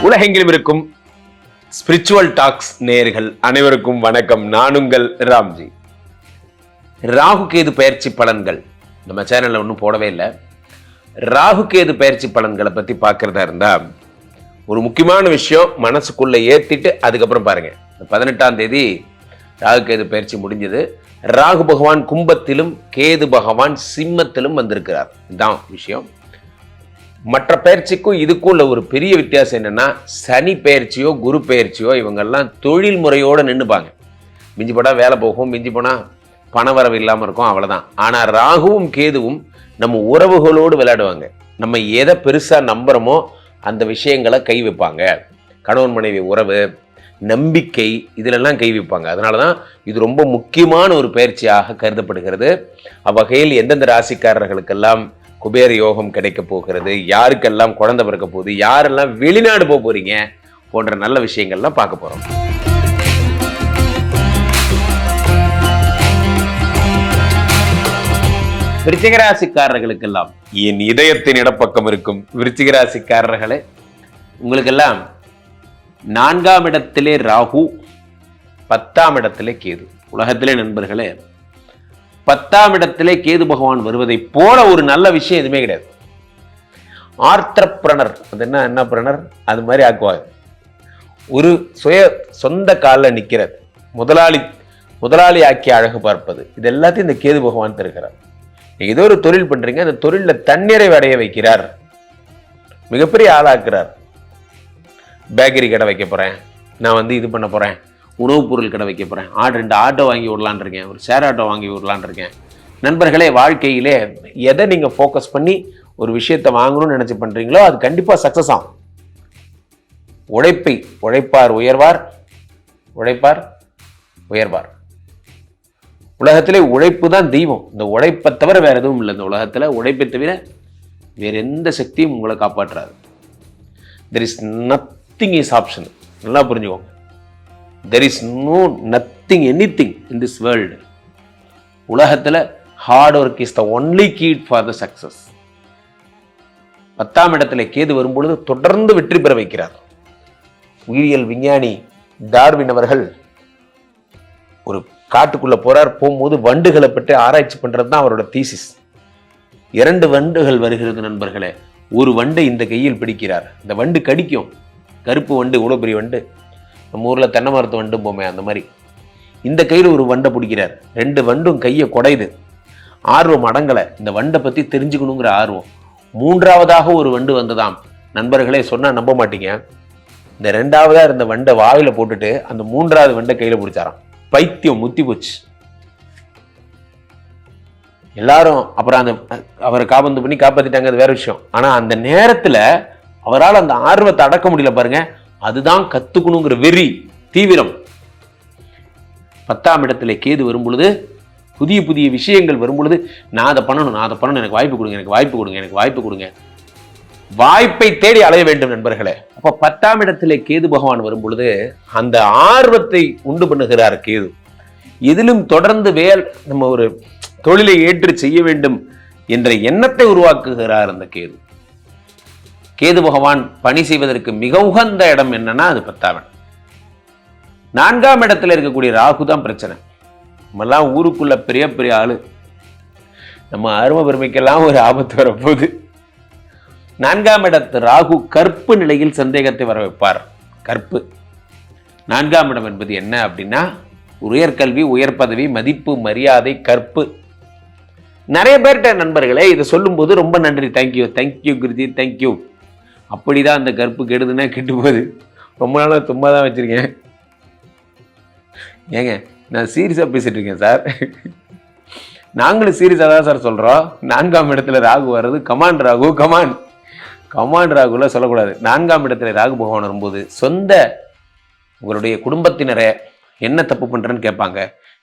உலகெங்கிலும் இருக்கும் spiritual tax நேயர்கள் அனைவருக்கும் வணக்கம். நான் உங்கள் ராம்ஜி. ராகு கேது பயிற்சி பலன்கள் நம்ம சேனல்ல ஒன்றும் போடவே இல்லை. ராகு கேது பயிற்சி பலன்களை பற்றி பார்க்கறதா இருந்தா ஒரு முக்கியமான விஷயம் மனசுக்குள்ள ஏற்றிட்டு அதுக்கப்புறம் பாருங்க. 18ஆம் தேதி ராகு கேது பயிற்சி முடிஞ்சது. ராகு பகவான் கும்பத்திலும் கேது பகவான் சிம்மத்திலும் வந்திருக்கிறார். இதுதான் விஷயம். மற்ற பயிற்சிக்கும் இதுக்கும் உள்ள ஒரு பெரிய வித்தியாசம் என்னன்னா, சனி பயிற்சியோ குரு பயிற்சியோ இவங்கெல்லாம் தொழில் முறையோடு நின்றுப்பாங்க. மிஞ்சி போனால் வேலை போகும், மிஞ்சி போனால் பண வரவு இல்லாமல் இருக்கும், அவ்வளோதான். ஆனால் ராகுவும் கேதுவும் நம்ம உறவுகளோடு விளையாடுவாங்க. நம்ம எதை பெருசாக நம்புகிறோமோ அந்த விஷயங்களை கை வைப்பாங்க. கணவன் மனைவி உறவு, நம்பிக்கை, இதிலெல்லாம் கை வைப்பாங்க. அதனால தான் இது ரொம்ப முக்கியமான ஒரு பயிற்சியாக கருதப்படுகிறது. அவ்வகையில் எந்தெந்த ராசிக்காரர்களுக்கெல்லாம் குபேர யோகம் கிடைக்க போகிறது, யாருக்கெல்லாம் குழந்தை பிறக்க போகுது, யாரெல்லாம் வெளிநாடு போக போறீங்க போன்ற நல்ல விஷயங்கள்லாம் பார்க்க போறோம். விருச்சிக ராசிக்காரர்களுக்கெல்லாம் என் இதயத்தின் இடப்பக்கம் இருக்கும் விருச்சிக ராசிக்காரர்களே, உங்களுக்கெல்லாம் 4ஆம் இடத்திலே ராகு, 10ஆம் இடத்திலே கேது. உலகத்திலே நண்பர்களே, 10ஆம் இடத்திலே கேது பகவான் வருவதை போல ஒரு நல்ல விஷயம் எதுவுமே கிடையாது. ஆர்த்தர்பிரனர், அது என்ன பிரணர், அது மாதிரி ஆக்குவாங்க. ஒரு சொந்த காலில் நிற்கிறது, முதலாளி ஆக்கி அழகு பார்ப்பது, இது எல்லாத்தையும் இந்த கேது பகவான் தருகிறார். நீங்க ஏதோ ஒரு தொழில் பண்றீங்க, அந்த தொழிலில் தன்னிறைவு அடைய வைக்கிறார், மிகப்பெரிய ஆளாக்குறார். பேக்கரி கடை வைக்க போறேன், நான் இது பண்ண போறேன், உணவுப் பொருள் கடை வைக்க போகிறேன், 2 ஆட்டோ வாங்கி விடலான் இருக்கேன், ஒரு ஷேர் ஆட்டோ வாங்கி விடலான் இருக்கேன். நண்பர்களே, வாழ்க்கையிலே எதை நீங்கள் ஃபோக்கஸ் பண்ணி ஒரு விஷயத்தை வாங்கணும்னு நினச்சி பண்ணுறீங்களோ அது கண்டிப்பாக சக்ஸஸ் ஆகும். உழைப்பார் உயர்வார். உலகத்திலே உழைப்பு தான் தெய்வம். இந்த உழைப்பை தவிர வேற எதுவும் இல்லை. இந்த உலகத்தில் உழைப்பை தவிர வேற எந்த சக்தியும் உங்களை காப்பாற்றாது. There is nothing is option. நல்லா புரிஞ்சுக்கோங்க. There is nothing, anything in this world. உலகத்தில் hard work is the only key for the success. 10ஆம் இடத்துல கேது வரும்பொழுது தொடர்ந்து வெற்றி பெற வைக்கிறார். உயிரியல் விஞ்ஞானி டார்வின் அவர்கள் ஒரு காட்டுக்குள்ள போகும்போது வண்டுகளை பற்றி ஆராய்ச்சி பண்றது தான் அவரோட தீசிஸ். 2 வண்டுகள் வருகிறது நண்பர்களே. ஒரு வண்டை இந்த கையில் பிடிக்கிறார். இந்த வண்டு கடிக்கும். கருப்பு வண்டு, இவ்வளோ பெரிய வண்டு, நம்ம ஊரில் தென்னை மரத்து வண்டும் போமே அந்த மாதிரி. இந்த கையில் ஒரு வண்டை பிடிக்கிறார். 2 வண்டும் கையை குடையுது. ஆர்வம் அடங்கலை, இந்த வண்டை பற்றி தெரிஞ்சுக்கணுங்கிற ஆர்வம். 3ஆவதாக ஒரு வண்டு வந்ததாம். நண்பர்களே, சொன்னால் நம்ப மாட்டீங்க, இந்த 2ஆவதா இருந்த வண்டை வாயில போட்டுட்டு அந்த 3ஆவது வண்டை கையில் பிடிச்சாராம். பைத்தியம் முத்தி போச்சு. எல்லாரும் அப்புறம் அவரை காபந்து பண்ணி காப்பாற்றிட்டாங்க, அது வேற விஷயம். ஆனால் அந்த நேரத்தில் அவரால் அந்த ஆர்வத்தை அடக்க முடியல பாருங்க. அதுதான் கத்துக்கணுங்கிற வெறி, தீவிரம். 10ஆம் இடத்துல கேது வரும் பொழுது, புதிய விஷயங்கள் வரும் பொழுது, நான் அதை பண்ணணும், எனக்கு வாய்ப்பு கொடுங்க. வாய்ப்பை தேடி அலைய வேண்டும் நண்பர்களே. அப்ப 10ஆம் இடத்துல கேது பகவான் வரும் பொழுது அந்த ஆர்வத்தை உண்டு பண்ணுகிறார் கேது. இதிலும் தொடர்ந்து நம்ம ஒரு தொழிலை ஏற்று செய்ய வேண்டும் என்ற எண்ணத்தை உருவாக்குகிறார் அந்த கேது. கேது பகவான் பணி செய்வதற்கு மிக உகந்த இடம் என்னன்னா அது 10ஆம் இடம். 4ஆம் இடத்துல இருக்கக்கூடிய ராகு தான் பிரச்சனை. நம்மெல்லாம் ஊருக்குள்ள பெரிய ஆளு, நம்ம அருமை பெருமைக்கெல்லாம் ஒரு ஆபத்து வரப்போகுது. 4ஆம் இடத்து ராகு கற்பு நிலையில் சந்தேகத்தை வர வைப்பார். கற்பு 4ஆம் இடம் என்பது என்ன அப்படின்னா, உயர்கல்வி, உயர் பதவி, மதிப்பு, மரியாதை, கற்பு. நிறைய பேர்கிட்ட நண்பர்களே இதை சொல்லும்போது ரொம்ப நன்றி, தேங்க்யூ குருஜி, தேங்க்யூ. அப்படிதான் அந்த கற்பு கெடுதுன்னா கெட்டு போகுது. ரொம்ப நாளாக சும்மா தான் வச்சிருக்கேன். ஏங்க, நான் சீரியஸாக பேசிட்டு இருக்கேன் சார். நாங்களும் சீரியஸாக தான் சார் சொல்கிறோம். 4ஆம் இடத்துல ராகு வர்றது கமாண்ட் ராகுல சொல்லக்கூடாது. 4ஆம் இடத்துல ராகு பகவான் வரும்போது உங்களுடைய குடும்பத்தினரை என்ன தப்பு பண்ணுறேன்னு கேட்பாங்க.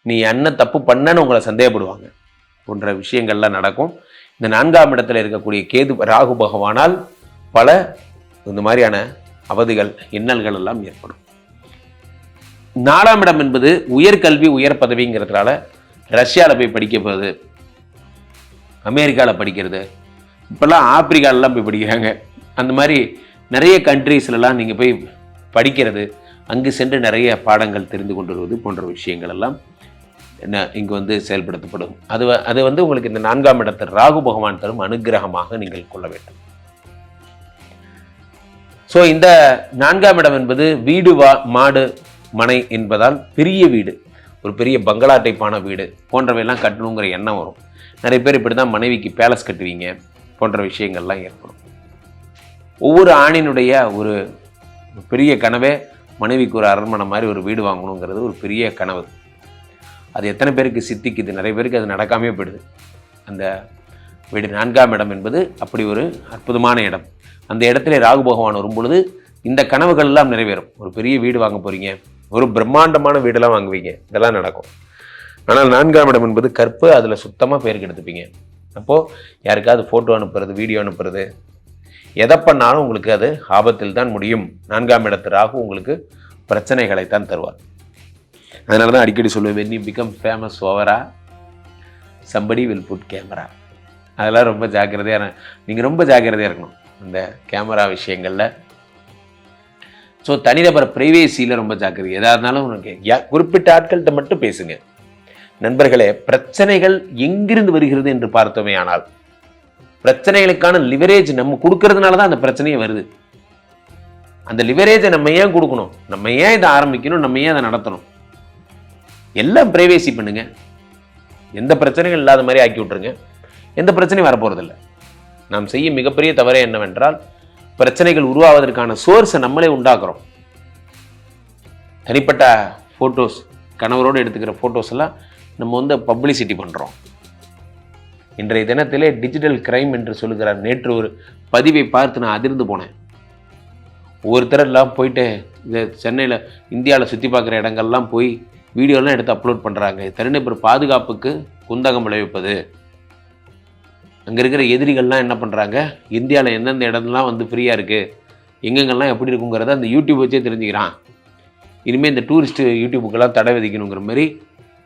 நீ என்ன தப்பு பண்ணன்னு உங்களை சந்தேகப்படுவாங்க போன்ற விஷயங்கள்லாம் நடக்கும். இந்த 4ஆம் இடத்துல இருக்கக்கூடிய ராகு பகவானால் பல இந்த மாதிரியான அவதிகள், இன்னல்கள் எல்லாம் ஏற்படும். 4ஆம் இடம் என்பது உயர்கல்வி, உயர் பதவிங்கிறதுனால ரஷ்யாவில் போய் படிக்க போகுது, அமெரிக்காவில் படிக்கிறது, இப்போல்லாம் ஆப்பிரிக்காலெலாம் போய் படிக்கிறாங்க. அந்த மாதிரி நிறைய கண்ட்ரீஸ்லாம் நீங்கள் போய் படிக்கிறது, அங்கு சென்று நிறைய பாடங்கள் தெரிந்து கொண்டு வருவது போன்ற விஷயங்கள் எல்லாம் என்ன இங்கு வந்து செயல்படுத்தப்படும். அது வந்து உங்களுக்கு இந்த 4ஆம் இடத்தில் ராகு பகவான் தரும் அனுகிரகமாக நீங்கள் கொள்ள வேண்டும். ஸோ இந்த 4ஆம் இடம் என்பது வீடு மாடு மனை என்பதால் பெரிய வீடு, ஒரு பெரிய பங்களா டைப்பான வீடு போன்றவையெல்லாம் கட்டணுங்கிற எண்ணம் வரும். நிறைய பேர் இப்படி தான் மனைவிக்கு பேலஸ் கட்டுவீங்க போன்ற விஷயங்கள்லாம் ஏற்படும். ஒவ்வொரு ஆணினுடைய ஒரு பெரிய கனவே மனைவிக்கு ஒரு அரண்மனை மாதிரி ஒரு வீடு வாங்கணுங்கிறது ஒரு பெரிய கனவு. அது எத்தனை பேருக்கு சித்திக்குது, நிறைய பேருக்கு அது நடக்காமே போயிடுது. அந்த வீடு 4ஆம் இடம் என்பது அப்படி ஒரு அற்புதமான இடம். அந்த இடத்துல ராகு பகவான் வரும் பொழுது இந்த கனவுகள் எல்லாம் நிறைவேறும். ஒரு பெரிய வீடு வாங்க போறீங்க, ஒரு பிரம்மாண்டமான வீடெல்லாம் வாங்குவீங்க, இதெல்லாம் நடக்கும். ஆனால் 4ஆம் இடம் என்பது கற்பு, அதில் சுத்தமாக பேர் கெடுத்துப்பீங்க. அப்போது யாருக்காவது ஃபோட்டோ அனுப்புறது, வீடியோ அனுப்புறது, எதை பண்ணாலும் உங்களுக்கு அது ஆபத்தில் தான் முடியும். 4ஆம் இடத்து ராகு உங்களுக்கு பிரச்சனைகளைத்தான் தருவார். அதனால தான் அடிக்கடி சொல்லுவேன், when you become famous ஓவரா somebody will put camera. அதெல்லாம் ரொம்ப ஜாக்கிரதையாக, நீங்கள் ரொம்ப ஜாக்கிரதையாக இருக்கணும் இந்த கேமரா விஷயங்களில். ஸோ தனிநபர் பிரைவேசியில் ரொம்ப ஜாக்கிரதை. எதாக இருந்தாலும் உனக்கு குறிப்பிட்ட ஆட்கள்கிட்ட மட்டும் பேசுங்க. நண்பர்களே, பிரச்சனைகள் எங்கிருந்து வருகிறது என்று பார்த்தோமே ஆனால் பிரச்சனைகளுக்கான லிவரேஜ் நம்ம கொடுக்கறதுனால தான் அந்த பிரச்சனையே வருது. அந்த லிவரேஜை நம்ம ஏன் கொடுக்கணும், நம்ம ஏன் இதை ஆரம்பிக்கணும், நம்ம ஏன் அதை நடத்தணும்? எல்லாம் பிரைவேசி பண்ணுங்க, எந்த பிரச்சனைகள் இல்லாத மாதிரி ஆக்கி விட்டுருங்க, எந்த பிரச்சனையும் வரப்போறதில்லை. நாம் செய்ய மிகப்பெரிய தவறே என்னவென்றால் பிரச்சனைகள் உருவாவதற்கான சோர்ஸை நம்மளே உண்டாக்குறோம். தனிப்பட்ட ஃபோட்டோஸ், கணவரோடு எடுத்துக்கிற ஃபோட்டோஸ் எல்லாம் நம்ம வந்து பப்ளிசிட்டி பண்ணுறோம். இன்றைய தினத்திலே டிஜிட்டல் கிரைம் என்று சொல்லுகிறார். நேற்று ஒரு பதிவை பார்த்து நான் அதிர்ந்து போனேன். ஒவ்வொருத்தரெல்லாம் போயிட்டு இந்த சென்னையில் இந்தியாவில் சுற்றி பார்க்குற இடங்கள்லாம் போய் வீடியோலாம் எடுத்து அப்லோட் பண்ணுறாங்க. தனிநபர் பாதுகாப்புக்கு குந்தகம் விளைவிப்பது. அங்கே இருக்கிற எதிரிகள்லாம் என்ன பண்ணுறாங்க, இந்தியாவில் எந்தெந்த இடம்லாம் வந்து ஃப்ரீயாக இருக்குது, எங்கெங்கெல்லாம் எப்படி இருக்குங்கிறத அந்த யூடியூப் வச்சே தெரிஞ்சுக்கிறான். இனிமேல் இந்த டூரிஸ்ட்டு யூடியூபுக்கெல்லாம் தடை விதிக்கணுங்கிற மாதிரி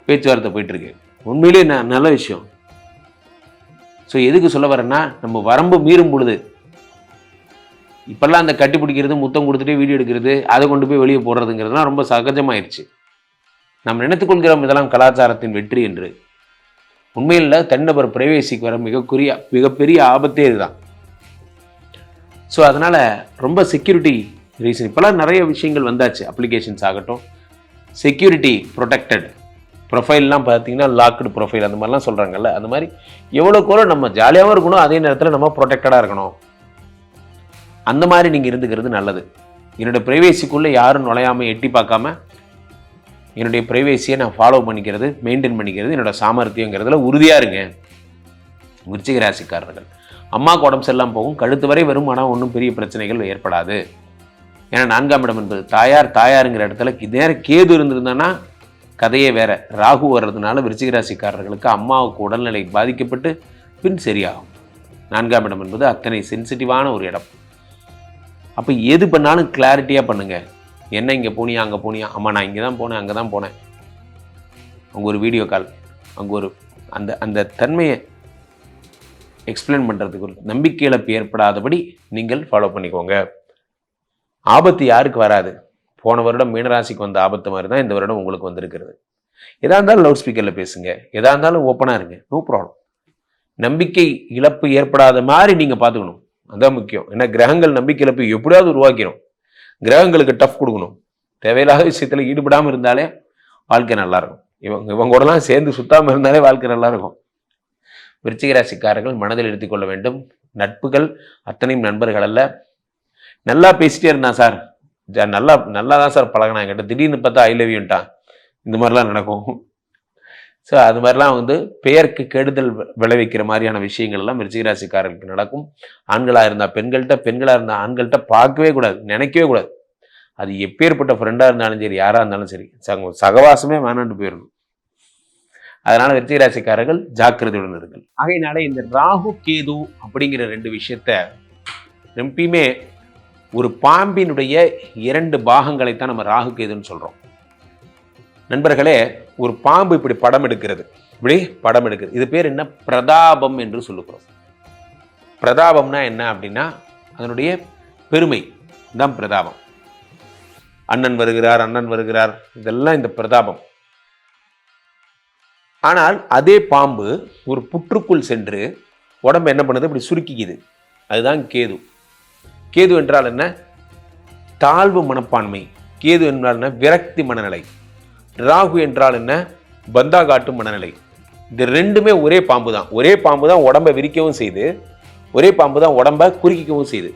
பேச்சுவார்த்தை போயிட்டுருக்கு. உண்மையிலே நல்ல விஷயம். ஸோ எதுக்கு சொல்ல வரேன்னா, நம்ம வரம்பு மீறும் பொழுது இப்போல்லாம் அந்த கட்டி பிடிக்கிறது, முத்தம் கொடுத்துட்டே வீடியோ எடுக்கிறது, அதை கொண்டு போய் வெளியே போடுறதுங்கிறதுலாம் ரொம்ப சகஜமாயிடுச்சு. நம்ம நினைத்துக்கொள்கிறோம் இதெல்லாம் கலாச்சாரத்தின் வெற்றி என்று. உண்மையில் தனிநபர் பிரைவேசிக்கு வர மிகப்பெரிய ஆபத்தே இதுதான். ஸோ அதனால் ரொம்ப செக்யூரிட்டி ரீசன் இப்போலாம் நிறைய விஷயங்கள் வந்தாச்சு. அப்ளிகேஷன்ஸ் ஆகட்டும், செக்யூரிட்டி ப்ரொடெக்டட் ப்ரொஃபைல்லாம் பார்த்தீங்கன்னா லாக்டு ப்ரொஃபைல் அந்த மாதிரிலாம் சொல்கிறாங்கல்ல, அந்த மாதிரி எவ்வளோக்கோளோ நம்ம ஜாலியாகவும் இருக்கணும், அதே நேரத்தில் நம்ம ப்ரொடெக்டடாக இருக்கணும். அந்த மாதிரி நீங்கள் இருந்துக்கிறது நல்லது. என்னோடய ப்ரைவேசிக்குள்ளே யாரும் நுழையாமல் எட்டி பார்க்காம என்னுடைய ப்ரைவேசியை நான் ஃபாலோ பண்ணிக்கிறது, மெயின்டைன் பண்ணிக்கிறது என்னோட சாமர்த்தியங்கிறதுல உறுதியாக இருங்க. விருச்சிக ராசிக்காரர்கள், அம்மாவுக்கு உடம்பு சரியில்லாமல் போகும், கழுத்து வரை வரும், ஆனால் ஒன்றும் பெரிய பிரச்சனைகள் ஏற்படாது. ஏன்னா 4ஆம் இடம் என்பது தாயாருங்கிற இடத்துல நேரம் கேது இருந்திருந்தானா கதையே வேற. ராகு வர்றதுனால விருச்சிக ராசிக்காரர்களுக்கு அம்மாவுக்கு உடல்நிலை பாதிக்கப்பட்டு பின் சரியாகும். 4ஆம் இடம் என்பது அத்தனை சென்சிட்டிவான ஒரு இடம். அப்போ எது பண்ணாலும் கிளாரிட்டியாக பண்ணுங்கள். என்ன இங்கே போனியா, அங்கே போனியா, அம்மா நான் இங்கே தான் போனேன், அங்கே தான் போனேன், அங்கே ஒரு வீடியோ கால், அங்கே ஒரு அந்த தன்மையை எக்ஸ்பிளைன் பண்ணுறதுக்கு ஒரு நம்பிக்கை இழப்பு ஏற்படாதபடி நீங்கள் ஃபாலோ பண்ணிக்கோங்க. ஆபத்து யாருக்கு வராது? போன வருடம் மீனராசிக்கு வந்த ஆபத்து மாதிரி தான் இந்த வருடம் உங்களுக்கு வந்திருக்கிறது. எதாக இருந்தாலும் லவுட் ஸ்பீக்கரில் பேசுங்க, எதாக இருந்தாலும் ஓப்பனாக இருங்க, நோ ப்ராப்ளம். நம்பிக்கை இழப்பு ஏற்படாத மாதிரி நீங்கள் பார்த்துக்கணும், அதுதான் முக்கியம். ஏன்னா கிரகங்கள் நம்பிக்கை இழப்பு எப்படியாவது உருவாக்கிடும். கிரகங்களுக்கு டஃப் கொடுக்கணும். தேவையில்லாத விஷயத்தில் ஈடுபடாமல் இருந்தாலே வாழ்க்கை நல்லாயிருக்கும். இவங்க கூடலாம் சேர்ந்து சுத்தாமல் இருந்தாலே வாழ்க்கை நல்லாயிருக்கும். விருச்சிக ராசிக்காரர்கள் மனதில் எடுத்துக்கொள்ள வேண்டும், நட்புகள் அத்தனையும் நண்பர்கள் அல்ல. நல்லா பேசிட்டே இருந்தான் சார், நல்லா தான் சார் பழகினா, என்கிட்ட திடீர்னு பார்த்தா ஐ லவ் யூன்ட்டான், இந்த மாதிரிலாம் நடக்கும். ஸோ அது மாதிரிலாம் வந்து பெயருக்கு கெடுதல் விளைவிக்கிற மாதிரியான விஷயங்கள் எல்லாம் விருச்சிக ராசிக்காரர்களுக்கு நடக்கும். ஆண்களாக இருந்தால் பெண்கள்கிட்ட, பெண்களாக இருந்தால் ஆண்கள்கிட்ட பார்க்கவே கூடாது, நினைக்கவே கூடாது. அது எப்பேற்பட்ட ஃப்ரெண்டாக இருந்தாலும் சரி, யாராக இருந்தாலும் சரி, சகவாசமே வேணாண்டு போயிடணும். அதனால விருச்சிக ராசிக்காரர்கள் ஜாக்கிரதையுடன் இருங்கள். ஆகையினால இந்த ராகு கேது அப்படிங்கிற 2 விஷயத்த எப்பயுமே ஒரு பாம்பினுடைய 2 பாகங்களைத்தான் நம்ம ராகு கேதுன்னு சொல்றோம். நண்பர்களே, ஒரு பாம்பு இப்படி படம் எடுக்கிறது, இது பேர் என்ன? பிரதாபம் என்று சொல்லுகிறோம். பிரதாபம்னா என்ன அப்படின்னா, அதனுடைய பெருமை தான் பிரதாபம். அண்ணன் வருகிறார் இதெல்லாம் இந்த பிரதாபம். ஆனால் அதே பாம்பு ஒரு புற்றுக்குள் சென்று உடம்பு என்ன பண்ணுது, இப்படி சுருக்கிக்குது. அதுதான் கேது. கேது என்றால் என்ன? தாழ்வு மனப்பான்மை. கேது என்றால் என்ன? விரக்தி மனநிலை. ராகு என்றால் என்ன? பந்தா காட்டு மனநிலை. இது ரெண்டுமே ஒரே பாம்பு தான். ஒரே பாம்பு தான் உடம்பை விரிக்கவும் செய்து, ஒரே பாம்பு தான் உடம்பை குறுக்கிக்கவும் செய்து.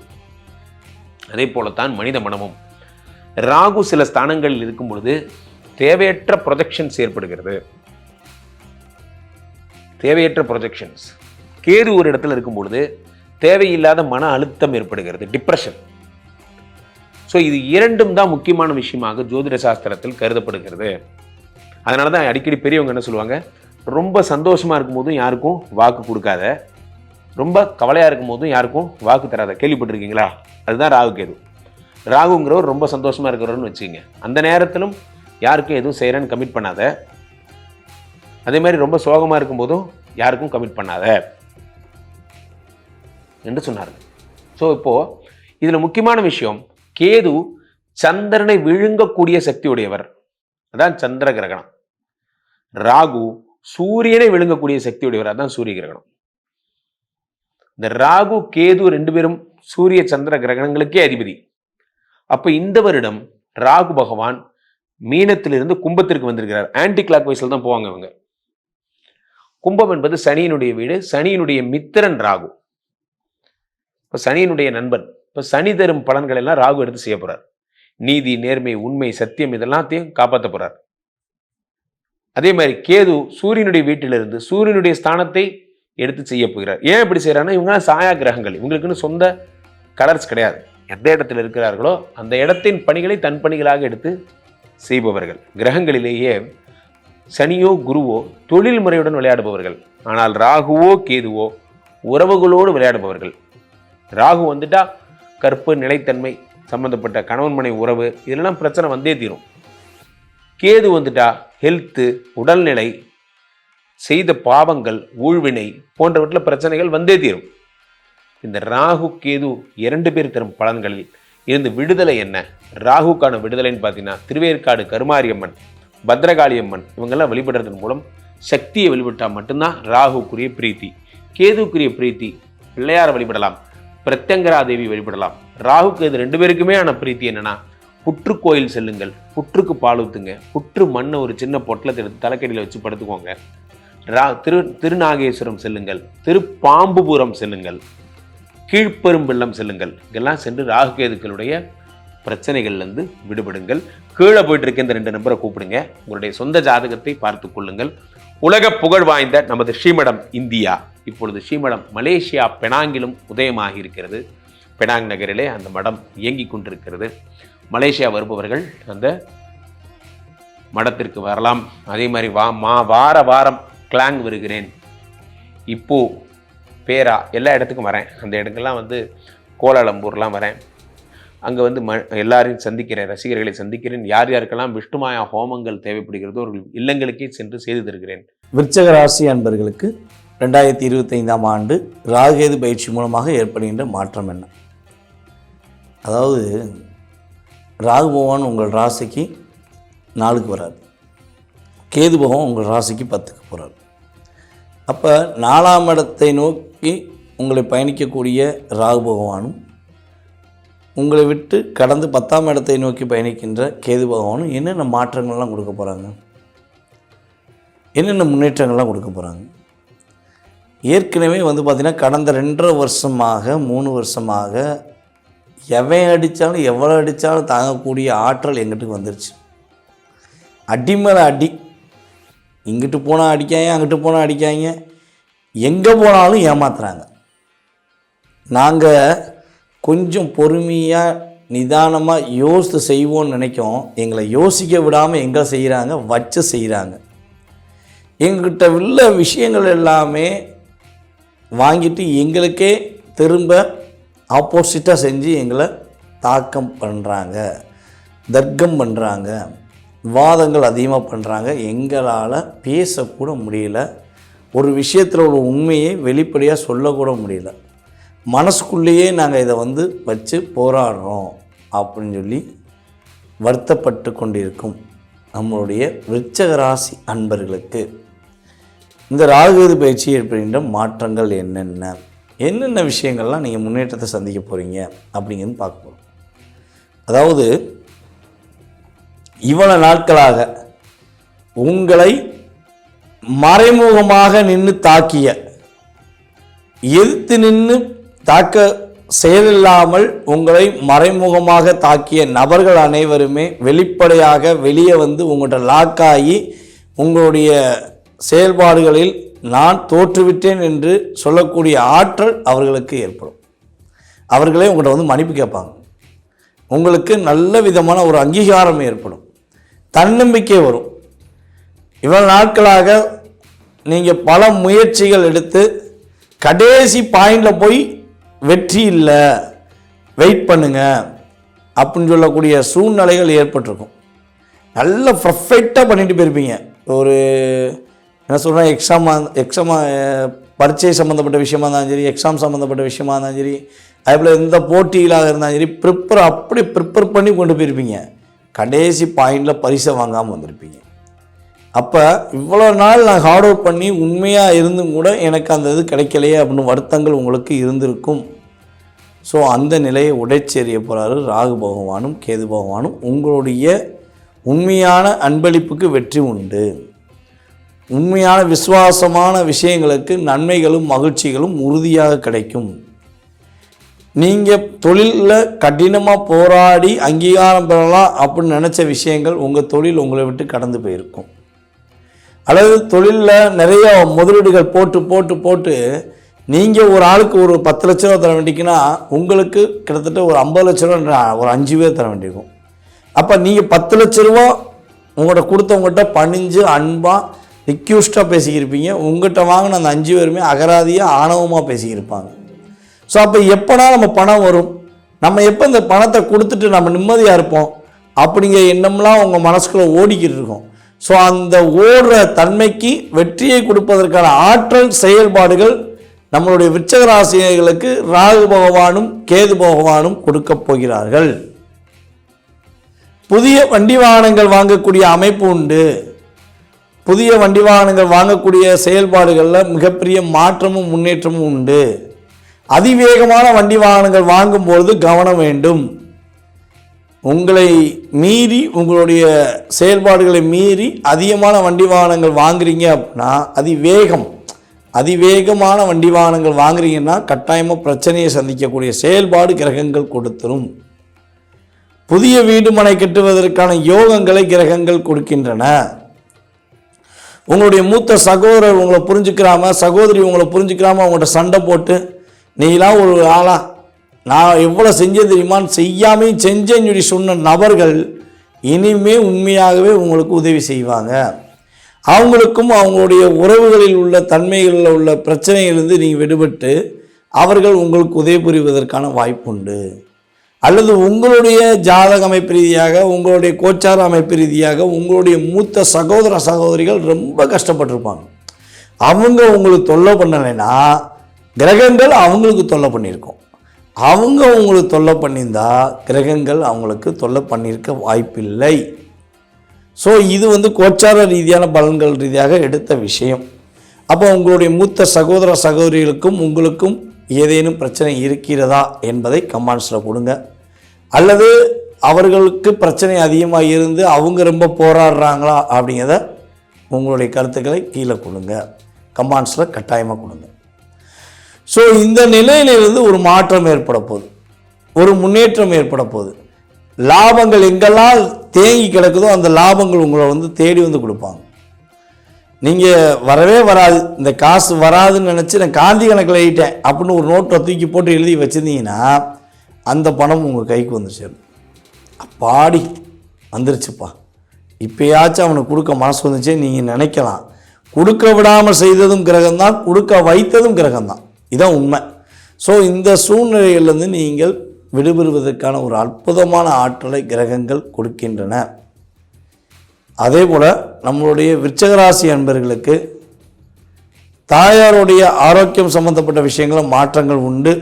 அதே போலத்தான் மனித மனமும். ராகு சில ஸ்தானங்களில் இருக்கும் பொழுது தேவையற்ற ப்ரொஜெக்ஷன்ஸ் ஏற்படுகிறது. தேவையற்ற ப்ரொஜெக்ஷன்ஸ். கேது ஒரு இடத்துல இருக்கும் பொழுது தேவையில்லாத மன அழுத்தம் ஏற்படுகிறது, டிப்ரெஷன். ஸோ இது இரண்டும் தான் முக்கியமான விஷயமாக ஜோதிட சாஸ்திரத்தில் கருதப்படுகிறது. அதனால தான் அடிக்கடி பெரியவங்க என்ன சொல்லுவாங்க, ரொம்ப சந்தோஷமாக இருக்கும் போதும் யாருக்கும் வாக்கு கொடுக்காத, ரொம்ப கவலையாக இருக்கும் போதும் யாருக்கும் வாக்கு தராத. கேள்விப்பட்டிருக்கீங்களா? அதுதான் ராகு கேது. ராகுங்கிறவர் ரொம்ப சந்தோஷமாக இருக்கிறவர்னு வச்சுக்கோங்க. அந்த நேரத்திலும் யாருக்கும் எதுவும் செய்கிறேன்னு கமிட் பண்ணாத. அதே மாதிரி ரொம்ப சோகமாக இருக்கும்போதும் யாருக்கும் கமிட் பண்ணாத என்று சொன்னார்கள். ஸோ இப்போது இதில் முக்கியமான விஷயம், கேது சந்திரனை விழுங்கக்கூடிய சக்தி உடையவர். அதான் சந்திர கிரகணம். ராகு சூரியனை விழுங்கக்கூடிய சக்தி உடையவர். அதான் சூரிய கிரகணம். இந்த ராகு கேது ரெண்டு பேரும் சூரிய சந்திர கிரகணங்களுக்கே அதிபதி. அப்ப இந்த வருடம் ராகு பகவான் மீனத்திலிருந்து கும்பத்திற்கு வந்திருக்கிறார். ஆன்டி கிளாக் வைஸ்ல தான் போவாங்க இவங்க. கும்பம் என்பது சனியினுடைய வீடு, சனியினுடைய மித்திரன் ராகு. இப்ப சனியினுடைய நண்பன். இப்ப சனி தரும் பலன்கள் எல்லாம் ராகு எடுத்து செய்ய போறார். நீதி, நேர்மை, உண்மை, சத்தியம் இதெல்லாத்தையும் காப்பாற்ற போறார். அதே மாதிரி கேது சூரியனுடைய வீட்டிலிருந்து சூரியனுடைய ஸ்தானத்தை எடுத்து செய்ய போகிறார். ஏன் இப்படி செய்யறாங்கன்னா, இவங்க சாயா கிரகங்கள், இவங்களுக்குன்னு சொந்த கலர்ஸ் கிடையாது. எந்த இடத்துல இருக்கிறார்களோ அந்த இடத்தின் பணிகளை தன் பணிகளாக எடுத்து செய்பவர்கள். கிரகங்களிலேயே சனியோ குருவோ தொழில் முறையுடன் விளையாடுபவர்கள். ஆனால் ராகுவோ கேதுவோ உறவுகளோடு விளையாடுபவர்கள். ராகு வந்துட்டா கற்பு, நிலைத்தன்மை சம்பந்தப்பட்ட கணவன் மனை உறவு இதெல்லாம் பிரச்சனை வந்தே தீரும். கேது வந்துட்டா ஹெல்த்து, உடல்நிலை, செய்த பாவங்கள், ஊழ்வினை போன்றவற்றில் பிரச்சனைகள் வந்தே தீரும். இந்த ராகு கேது இரண்டு பேர் தரும் பலன்களில் இருந்து விடுதலை என்ன? ராகுக்கான விடுதலைன்னு பார்த்தீங்கன்னா, திருவேற்காடு கருமாரியம்மன், பத்ரகாளியம்மன் இவங்கெல்லாம் வழிபடுறதன் மூலம் சக்தியை வழிபட்டால் மட்டும்தான் ராகுக்குரிய பிரீத்தி. கேதுக்குரிய பிரீத்தி பிள்ளையார வழிபடலாம், பிரத்யங்கரா தேவி வழிபடலாம். ராகு கேது ரெண்டு பேருக்குமே ஆன பிரீத்தி என்னன்னா, புற்று கோயில் செல்லுங்கள், புற்றுக்கு பால் ஊத்துங்க, புற்று மண்ணை ஒரு சின்ன பொட்டலத்தை எடுத்து தலைக்கடியில் வச்சு படுத்துக்கோங்க. திருநாகேஸ்வரம் செல்லுங்கள், திருப்பாம்புபுரம் செல்லுங்கள், கீழ்ப்பெரும்பள்ளம் செல்லுங்கள். இதெல்லாம் சென்று ராகுகேதுக்களுடைய பிரச்சனைகள்லேருந்து விடுபடுங்கள். கீழே போயிட்டு இருக்க இந்த 2 நம்பரை கூப்பிடுங்க. உங்களுடைய சொந்த ஜாதகத்தை பார்த்து கொள்ளுங்கள். உலக புகழ் வாய்ந்த நமது ஸ்ரீமடம் இந்தியா இப்பொழுது ஸ்ரீமடம் மலேசியா பெனாங்கிலும் உதயமாகி இருக்கிறது. பெனாங் நகரிலே அந்த மடம் இயங்கி கொண்டிருக்கிறது. மலேசியா வருபவர்கள் அந்த மடத்திற்கு வரலாம். அதே மாதிரி வார வாரம் கிளாங் வருகிறேன், இப்போ பேரா எல்லா இடத்துக்கும் வரேன். அந்த இடங்கள்லாம் வந்து கோலாலம்பூர்லாம் வரேன். அங்கே வந்து எல்லாரையும் சந்திக்கிறேன், ரசிகர்களை சந்திக்கிறேன். யார் யாருக்கெல்லாம் விஷ்ணுமாயா ஹோமங்கள் தேவைப்படுகிறதோ அவர்கள் இல்லங்களுக்கே சென்று செய்து தருகிறேன். விருச்சிக ராசி அன்பர்களுக்கு 2025ஆம் ஆண்டு ராகுகேது பயிற்சி மூலமாக ஏற்படுகின்ற மாற்றம் என்ன? அதாவது ராகு பகவான் உங்கள் ராசிக்கு 4க்கு வராது, கேது பகவான் உங்கள் ராசிக்கு 10க்கு போகிறார். அப்போ 4ஆம் இடத்தை நோக்கி உங்களை பயணிக்கக்கூடிய ராகு பகவானும் உங்களை விட்டு கடந்து 10ஆம் இடத்தை நோக்கி பயணிக்கின்ற கேது பகவானும் என்னென்ன மாற்றங்கள்லாம் கொடுக்க போகிறாங்க, என்னென்ன முன்னேற்றங்கள்லாம் கொடுக்க போகிறாங்க? ஏற்கனவே வந்து பார்த்திங்கன்னா கடந்த 2.5 வருஷமாக 3 வருஷமாக எவன் அடித்தாலும் எவ்வளோ அடித்தாலும் தாங்கக்கூடிய ஆற்றல் எங்கிட்ட வந்துருச்சு. அடி மேலே அடி, இங்கிட்டு போனால் அடிக்காங்க, அங்கிட்டு போனால் அடிக்காங்க, எங்கே போனாலும் ஏமாத்துறாங்க. நாங்கள் கொஞ்சம் பொறுமையாக நிதானமாக யோசித்து செய்வோம்னு நினைக்கும், எங்களை யோசிக்க விடாமல் எங்கே செய்கிறாங்க, வச்சு செய்கிறாங்க. எங்ககிட்ட உள்ள விஷயங்கள் எல்லாமே வாங்கிட்டு எங்களுக்கே திரும்ப ஆப்போசிட்டாக செஞ்சு எங்களை தாக்கம் பண்ணுறாங்க, தர்க்கம் பண்ணுறாங்க, வாதங்கள் அதிகமாக பண்ணுறாங்க. எங்களால் பேசக்கூட முடியல, ஒரு விஷயத்தில் ஒரு உண்மையை வெளிப்படையாக சொல்லக்கூட முடியல. மனசுக்குள்ளேயே நாங்கள் இதை வந்து வச்சு போராடுறோம் அப்படின்னு சொல்லி வருத்தப்பட்டு கொண்டிருக்கும் நம்மளுடைய விருச்சிக ராசி அன்பர்களுக்கு இந்த ராகுகேது பயிற்சி ஏற்படுகின்ற மாற்றங்கள் என்னென்ன விஷயங்கள்லாம் நீங்கள் முன்னேற்றத்தை சந்திக்க போகிறீங்க அப்படிங்கிறது பார்க்க போகிறோம். அதாவது இவ்வளவு நாட்களாக உங்களை மறைமுகமாக நின்று தாக்கிய, எதிர்த்து நின்று தாக்க செயலில்லாமல் உங்களை மறைமுகமாக தாக்கிய நபர்கள் அனைவருமே வெளிப்படையாக வெளியே வந்து உங்கள்கிட்ட லாக்காகி உங்களுடைய செயல்பாடுகளில் நான் தோற்றுவிட்டேன் என்று சொல்லக்கூடிய ஆற்றல் அவர்களுக்கு ஏற்படும். அவர்களே உங்கள்கிட்ட வந்து மன்னிப்பு கேட்பாங்க. உங்களுக்கு நல்ல விதமான ஒரு அங்கீகாரம் ஏற்படும், தன்னம்பிக்கை வரும். இவ்வளவு நாட்களாக நீங்கள் பல முயற்சிகள் எடுத்து கடைசி பாயிண்டில் போய் வெற்றி இல்லை, வெயிட் பண்ணுங்க அப்படின்னு சொல்லக்கூடிய சூழ்நிலைகள் ஏற்பட்டிருக்கும். நல்ல பர்ஃபெக்டாக பண்ணிட்டு போயிருப்பீங்க. ஒரு என்ன சொல்கிறேன், எக்ஸாம் பரீட்சை சம்மந்தப்பட்ட விஷயமா இருந்தாலும் சரி, எக்ஸாம் சம்மந்தப்பட்ட விஷயமா இருந்தாலும் சரி, அதேபோல் எந்த போட்டிகளாக இருந்தாலும் சரி, ப்ரிப்பேர் பண்ணி கொண்டு போயிருப்பீங்க. கடைசி பாயிண்டில் பரிசை வாங்காமல் வந்திருப்பீங்க. அப்போ இவ்வளோ நாள் நான் ஹார்ட் ஒர்க் பண்ணி உண்மையாக இருந்தும் கூட எனக்கு அந்த இது கிடைக்கலையே அப்படின்னு வருத்தங்கள் உங்களுக்கு இருந்திருக்கும். ஸோ அந்த நிலையை உடைச்செறிய போகிறாரு ராகு பகவானும் கேது பகவானும். உங்களுடைய உண்மையான அன்பளிப்புக்கு வெற்றி உண்டு. உண்மையான விசுவாசமான விஷயங்களுக்கு நன்மைகளும் மகிழ்ச்சிகளும் உறுதியாக கிடைக்கும். நீங்கள் தொழிலில் கடினமாக போராடி அங்கீகாரம் பெறலாம் அப்படின்னு நினச்ச விஷயங்கள் உங்கள் தொழில் உங்களை விட்டு கடந்து போயிருக்கும். அல்லது தொழிலில் நிறைய முதலீடுகள் போட்டு நீங்கள் ஒரு ஆளுக்கு ஒரு 10 லட்ச ரூபா தர வேண்டிக்குன்னா உங்களுக்கு கிட்டத்தட்ட ஒரு 50 லட்ச ரூபா ஒரு 5 பேர் தர வேண்டியிருக்கும். அப்போ நீங்கள் 10 லட்ச ரூபா உங்கள்கிட்ட கொடுத்தவங்ககிட்ட பணிஞ்சு அன்பாக ரிக்யூஸ்டாக பேசிக்கிருப்பீங்க. உங்கள்கிட்ட வாங்கின அந்த 5 பேருமே அகராதியாக ஆணவமாக பேசிக்கிருப்பாங்க. ஸோ அப்போ எப்போனா நம்ம பணம் வரும், நம்ம எப்போ இந்த பணத்தை கொடுத்துட்டு நம்ம நிம்மதியாக இருப்போம் அப்படிங்கிற எண்ணம்லாம் உங்கள் மனசுக்குள்ளே ஓடிக்கிட்டு இருக்கும். ஸோ அந்த ஓடுற தன்மைக்கு வெற்றியை கொடுப்பதற்கான ஆற்றல் செயல்பாடுகள் நம்மளுடைய விருச்சிக ராசிகளுக்கு ராகு பகவானும் கேது பகவானும் கொடுக்க போகிறார்கள். புதிய வண்டி வாகனங்கள் வாங்கக்கூடிய அமைப்பு உண்டு. புதிய வண்டி வாகனங்கள் வாங்கக்கூடிய செயல்பாடுகளில் மிகப்பெரிய மாற்றமும் முன்னேற்றமும் உண்டு. அதிவேகமான வண்டி வாகனங்கள் வாங்கும்பொழுது கவனம் வேண்டும். உங்களை மீறி உங்களுடைய செயல்பாடுகளை மீறி அதிகமான வண்டி வாகனங்கள் வாங்குறீங்க அப்படின்னா அதிவேகமான வண்டி வாகனங்கள் வாங்குறீங்கன்னா கட்டாயமாக பிரச்சனையை சந்திக்கக்கூடிய செயல்பாடு கிரகங்கள் கொடுத்துரும். புதிய வீடு மனை கட்டுவதற்கான யோகங்களை கிரகங்கள் கொடுக்கின்றன. உங்களுடைய மூத்த சகோதரர் உங்களை புரிஞ்சுக்கிறாம, சகோதரி உங்களை புரிஞ்சுக்கிறாம அவங்கள்ட்ட சண்டை போட்டு நீலாம் ஒரு ஆளா, நான் எவ்வளோ செஞ்சேன் தெரியுமான்னு செய்யாமையும் செஞ்சேன்னு சொல்லி சொன்ன நபர்கள் இனிமே உண்மையாகவே உங்களுக்கு உதவி செய்வாங்க. அவங்களுக்கும் அவங்களுடைய உறவுகளில் உள்ள தன்மைகளில் உள்ள பிரச்சனைகளிலிருந்து நீங்கள் விடுபட்டு அவர்கள் உங்களுக்கு உதவி புரிவதற்கான வாய்ப்பு உண்டு. அல்லது உங்களுடைய ஜாதக அமைப்பு ரீதியாக, உங்களுடைய கோச்சார அமைப்பு ரீதியாக உங்களுடைய மூத்த சகோதர சகோதரிகள் ரொம்ப கஷ்டப்பட்டிருப்பாங்க. அவங்க உங்களுக்கு தொல்லை பண்ணலைன்னா கிரகங்கள் அவங்களுக்கு தொல்லை பண்ணியிருக்கோம். அவங்க உங்களுக்கு தொல்லை பண்ணியிருந்தா கிரகங்கள் அவங்களுக்கு தொல்லை பண்ணியிருக்க வாய்ப்பில்லை. ஸோ இது வந்து கோச்சார ரீதியான பலன்கள் ரீதியாக எடுத்த விஷயம். அப்போ உங்களுடைய மூத்த சகோதர சகோதரிகளுக்கும் உங்களுக்கும் ஏதேனும் பிரச்சனை இருக்கிறதா என்பதை கமெண்ட்ஸில் கொடுங்க. அல்லது அவர்களுக்கு பிரச்சனை அதிகமாக இருந்து அவங்க ரொம்ப போராடுறாங்களா அப்படிங்கிறத உங்களுடைய கருத்துக்களை கீழே கொடுங்க, கமெண்ட்ஸில் கட்டாயமாக கொடுங்க. ஸோ இந்த நிலையிலிருந்து ஒரு மாற்றம் ஏற்பட போகுது, ஒரு முன்னேற்றம் ஏற்பட போகுது. லாபங்கள் எங்கெல்லாம் தேங்கி கிடக்குதோ அந்த லாபங்கள் உங்களை வந்து தேடி வந்து கொடுப்பாங்க. நீங்கள் வரவே வராது, இந்த காசு வராதுன்னு நினச்சி நான் காந்தி கணக்கில் எழுதிட்டேன் அப்படின்னு ஒரு நோட்டை தூக்கி போட்டு எழுதி வச்சுருந்தீங்கன்னா அந்த பணம் உங்கள் கைக்கு வந்து சேரும். அப்பாடி வந்துருச்சுப்பா, இப்போயாச்சும் அவனுக்கு கொடுக்க மனசு வந்துச்சே நீங்கள் நினைக்கலாம். கொடுக்க விடாமல் செய்ததும் கிரகம்தான், கொடுக்க வைத்ததும் கிரகம்தான். இதான் உண்மை. ஸோ இந்த சூழ்நிலையிலிருந்து நீங்கள் விடுபடுவதற்கான ஒரு அற்புதமான ஆற்றலை கிரகங்கள் கொடுக்கின்றன. அதே போல் நம்மளுடைய விருச்சிக ராசி அன்பர்களுக்கு தாயாருடைய ஆரோக்கியம் சம்பந்தப்பட்ட விஷயங்களும் மாற்றங்கள் உண்டு.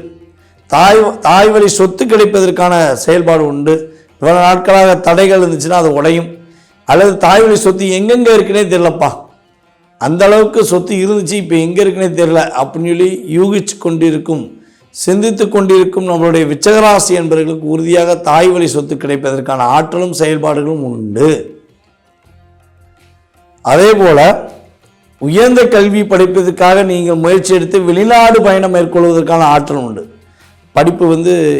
தாய் வழி சொத்து கிடைப்பதற்கான செயல்பாடு உண்டு. இவ்வளவு நாட்களாக தடைகள் இருந்துச்சுன்னா அது உடையும். அல்லது தாய் வழி சொத்து எங்கெங்கே இருக்குன்னே தெரியலப்பா, அந்த அளவுக்கு சொத்து இருந்துச்சு, இப்போ எங்கே இருக்குன்னே தெரியல அப்படின்னு சொல்லி யூகிச்சு கொண்டிருக்கும், சிந்தித்து கொண்டிருக்கும் நம்மளுடைய விச்சகராசி என்பவர்களுக்கு உறுதியாக தாய் வழி சொத்து கிடைப்பதற்கான ஆற்றலும் செயல்பாடுகளும் உண்டு. அதே போல உயர்ந்த கல்வி படிப்பதற்காக நீங்கள் முயற்சி எடுத்து வெளிநாடு பயணம் மேற்கொள்வதற்கான ஆற்றல் உண்டு. படிப்பு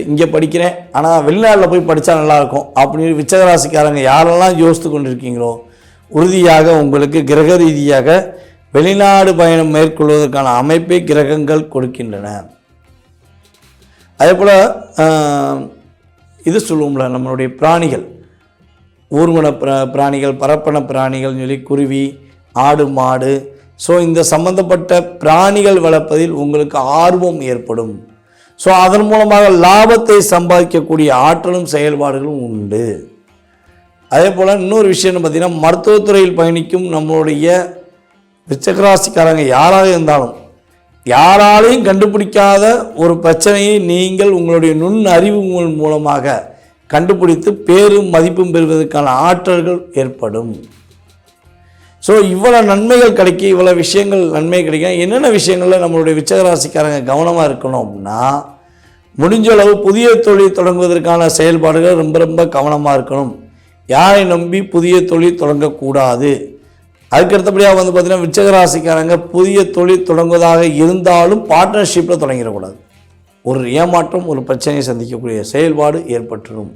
இங்கே படிக்கிறேன், ஆனால் வெளிநாட்டில் போய் படித்தா நல்லாயிருக்கும் அப்படின்னு விச்சகராசிக்காரங்க யாரெல்லாம் யோசித்து கொண்டிருக்கீங்களோ, உறுதியாக உங்களுக்கு கிரக ரீதியாக வெளிநாடு பயணம் மேற்கொள்வதற்கான அமைப்பை கிரகங்கள் கொடுக்கின்றன. அதே போல் இது சொல்லுவோம்ல, நம்மளுடைய பிராணிகள், ஊர்வன பிராணிகள், பரப்பன பிராணிகள் சொல்லி குருவி, ஆடு, மாடு, ஸோ இந்த சம்பந்தப்பட்ட பிராணிகள் வளர்ப்பதில் உங்களுக்கு ஆர்வம் ஏற்படும். ஸோ அதன் மூலமாக லாபத்தை சம்பாதிக்கக்கூடிய ஆற்றலும் செயல்பாடுகளும் உண்டு. அதே போல் இன்னொரு விஷயம்னு பார்த்திங்கன்னா, மருத்துவத்துறையில் பயணிக்கும் நம்மளுடைய விச்சகராசிக்காரங்க யாராக இருந்தாலும் யாராலையும் கண்டுபிடிக்காத ஒரு பிரச்சனையை நீங்கள் உங்களுடைய நுண் அறிவுகள் மூலமாக கண்டுபிடித்து பேரும் மதிப்பும் பெறுவதற்கான ஆற்றல்கள் ஏற்படும். ஸோ இவ்வளோ நன்மைகள் கிடைக்க, இவ்வளோ விஷயங்கள் நன்மை கிடைக்கும். என்னென்ன விஷயங்களில் நம்மளுடைய விச்சகராசிக்காரங்க கவனமாக இருக்கணும் அப்படின்னா, முடிஞ்ச அளவு புதிய தொழில் தொடங்குவதற்கான செயல்பாடுகள் ரொம்ப ரொம்ப கவனமாக இருக்கணும். யாரை நம்பி புதிய தொழில் தொடங்கக்கூடாது. அதுக்கடுத்தபடியாக பார்த்திங்கன்னா, விச்சகராசிக்காரங்க புதிய தொழில் தொடங்குவதாக இருந்தாலும் பார்ட்னர்ஷிப்பில் தொடங்கிடக்கூடாது. ஒரு ஏமாற்றம், ஒரு பிரச்சனையை சந்திக்கக்கூடிய செயல்பாடு ஏற்பட்டுடும்.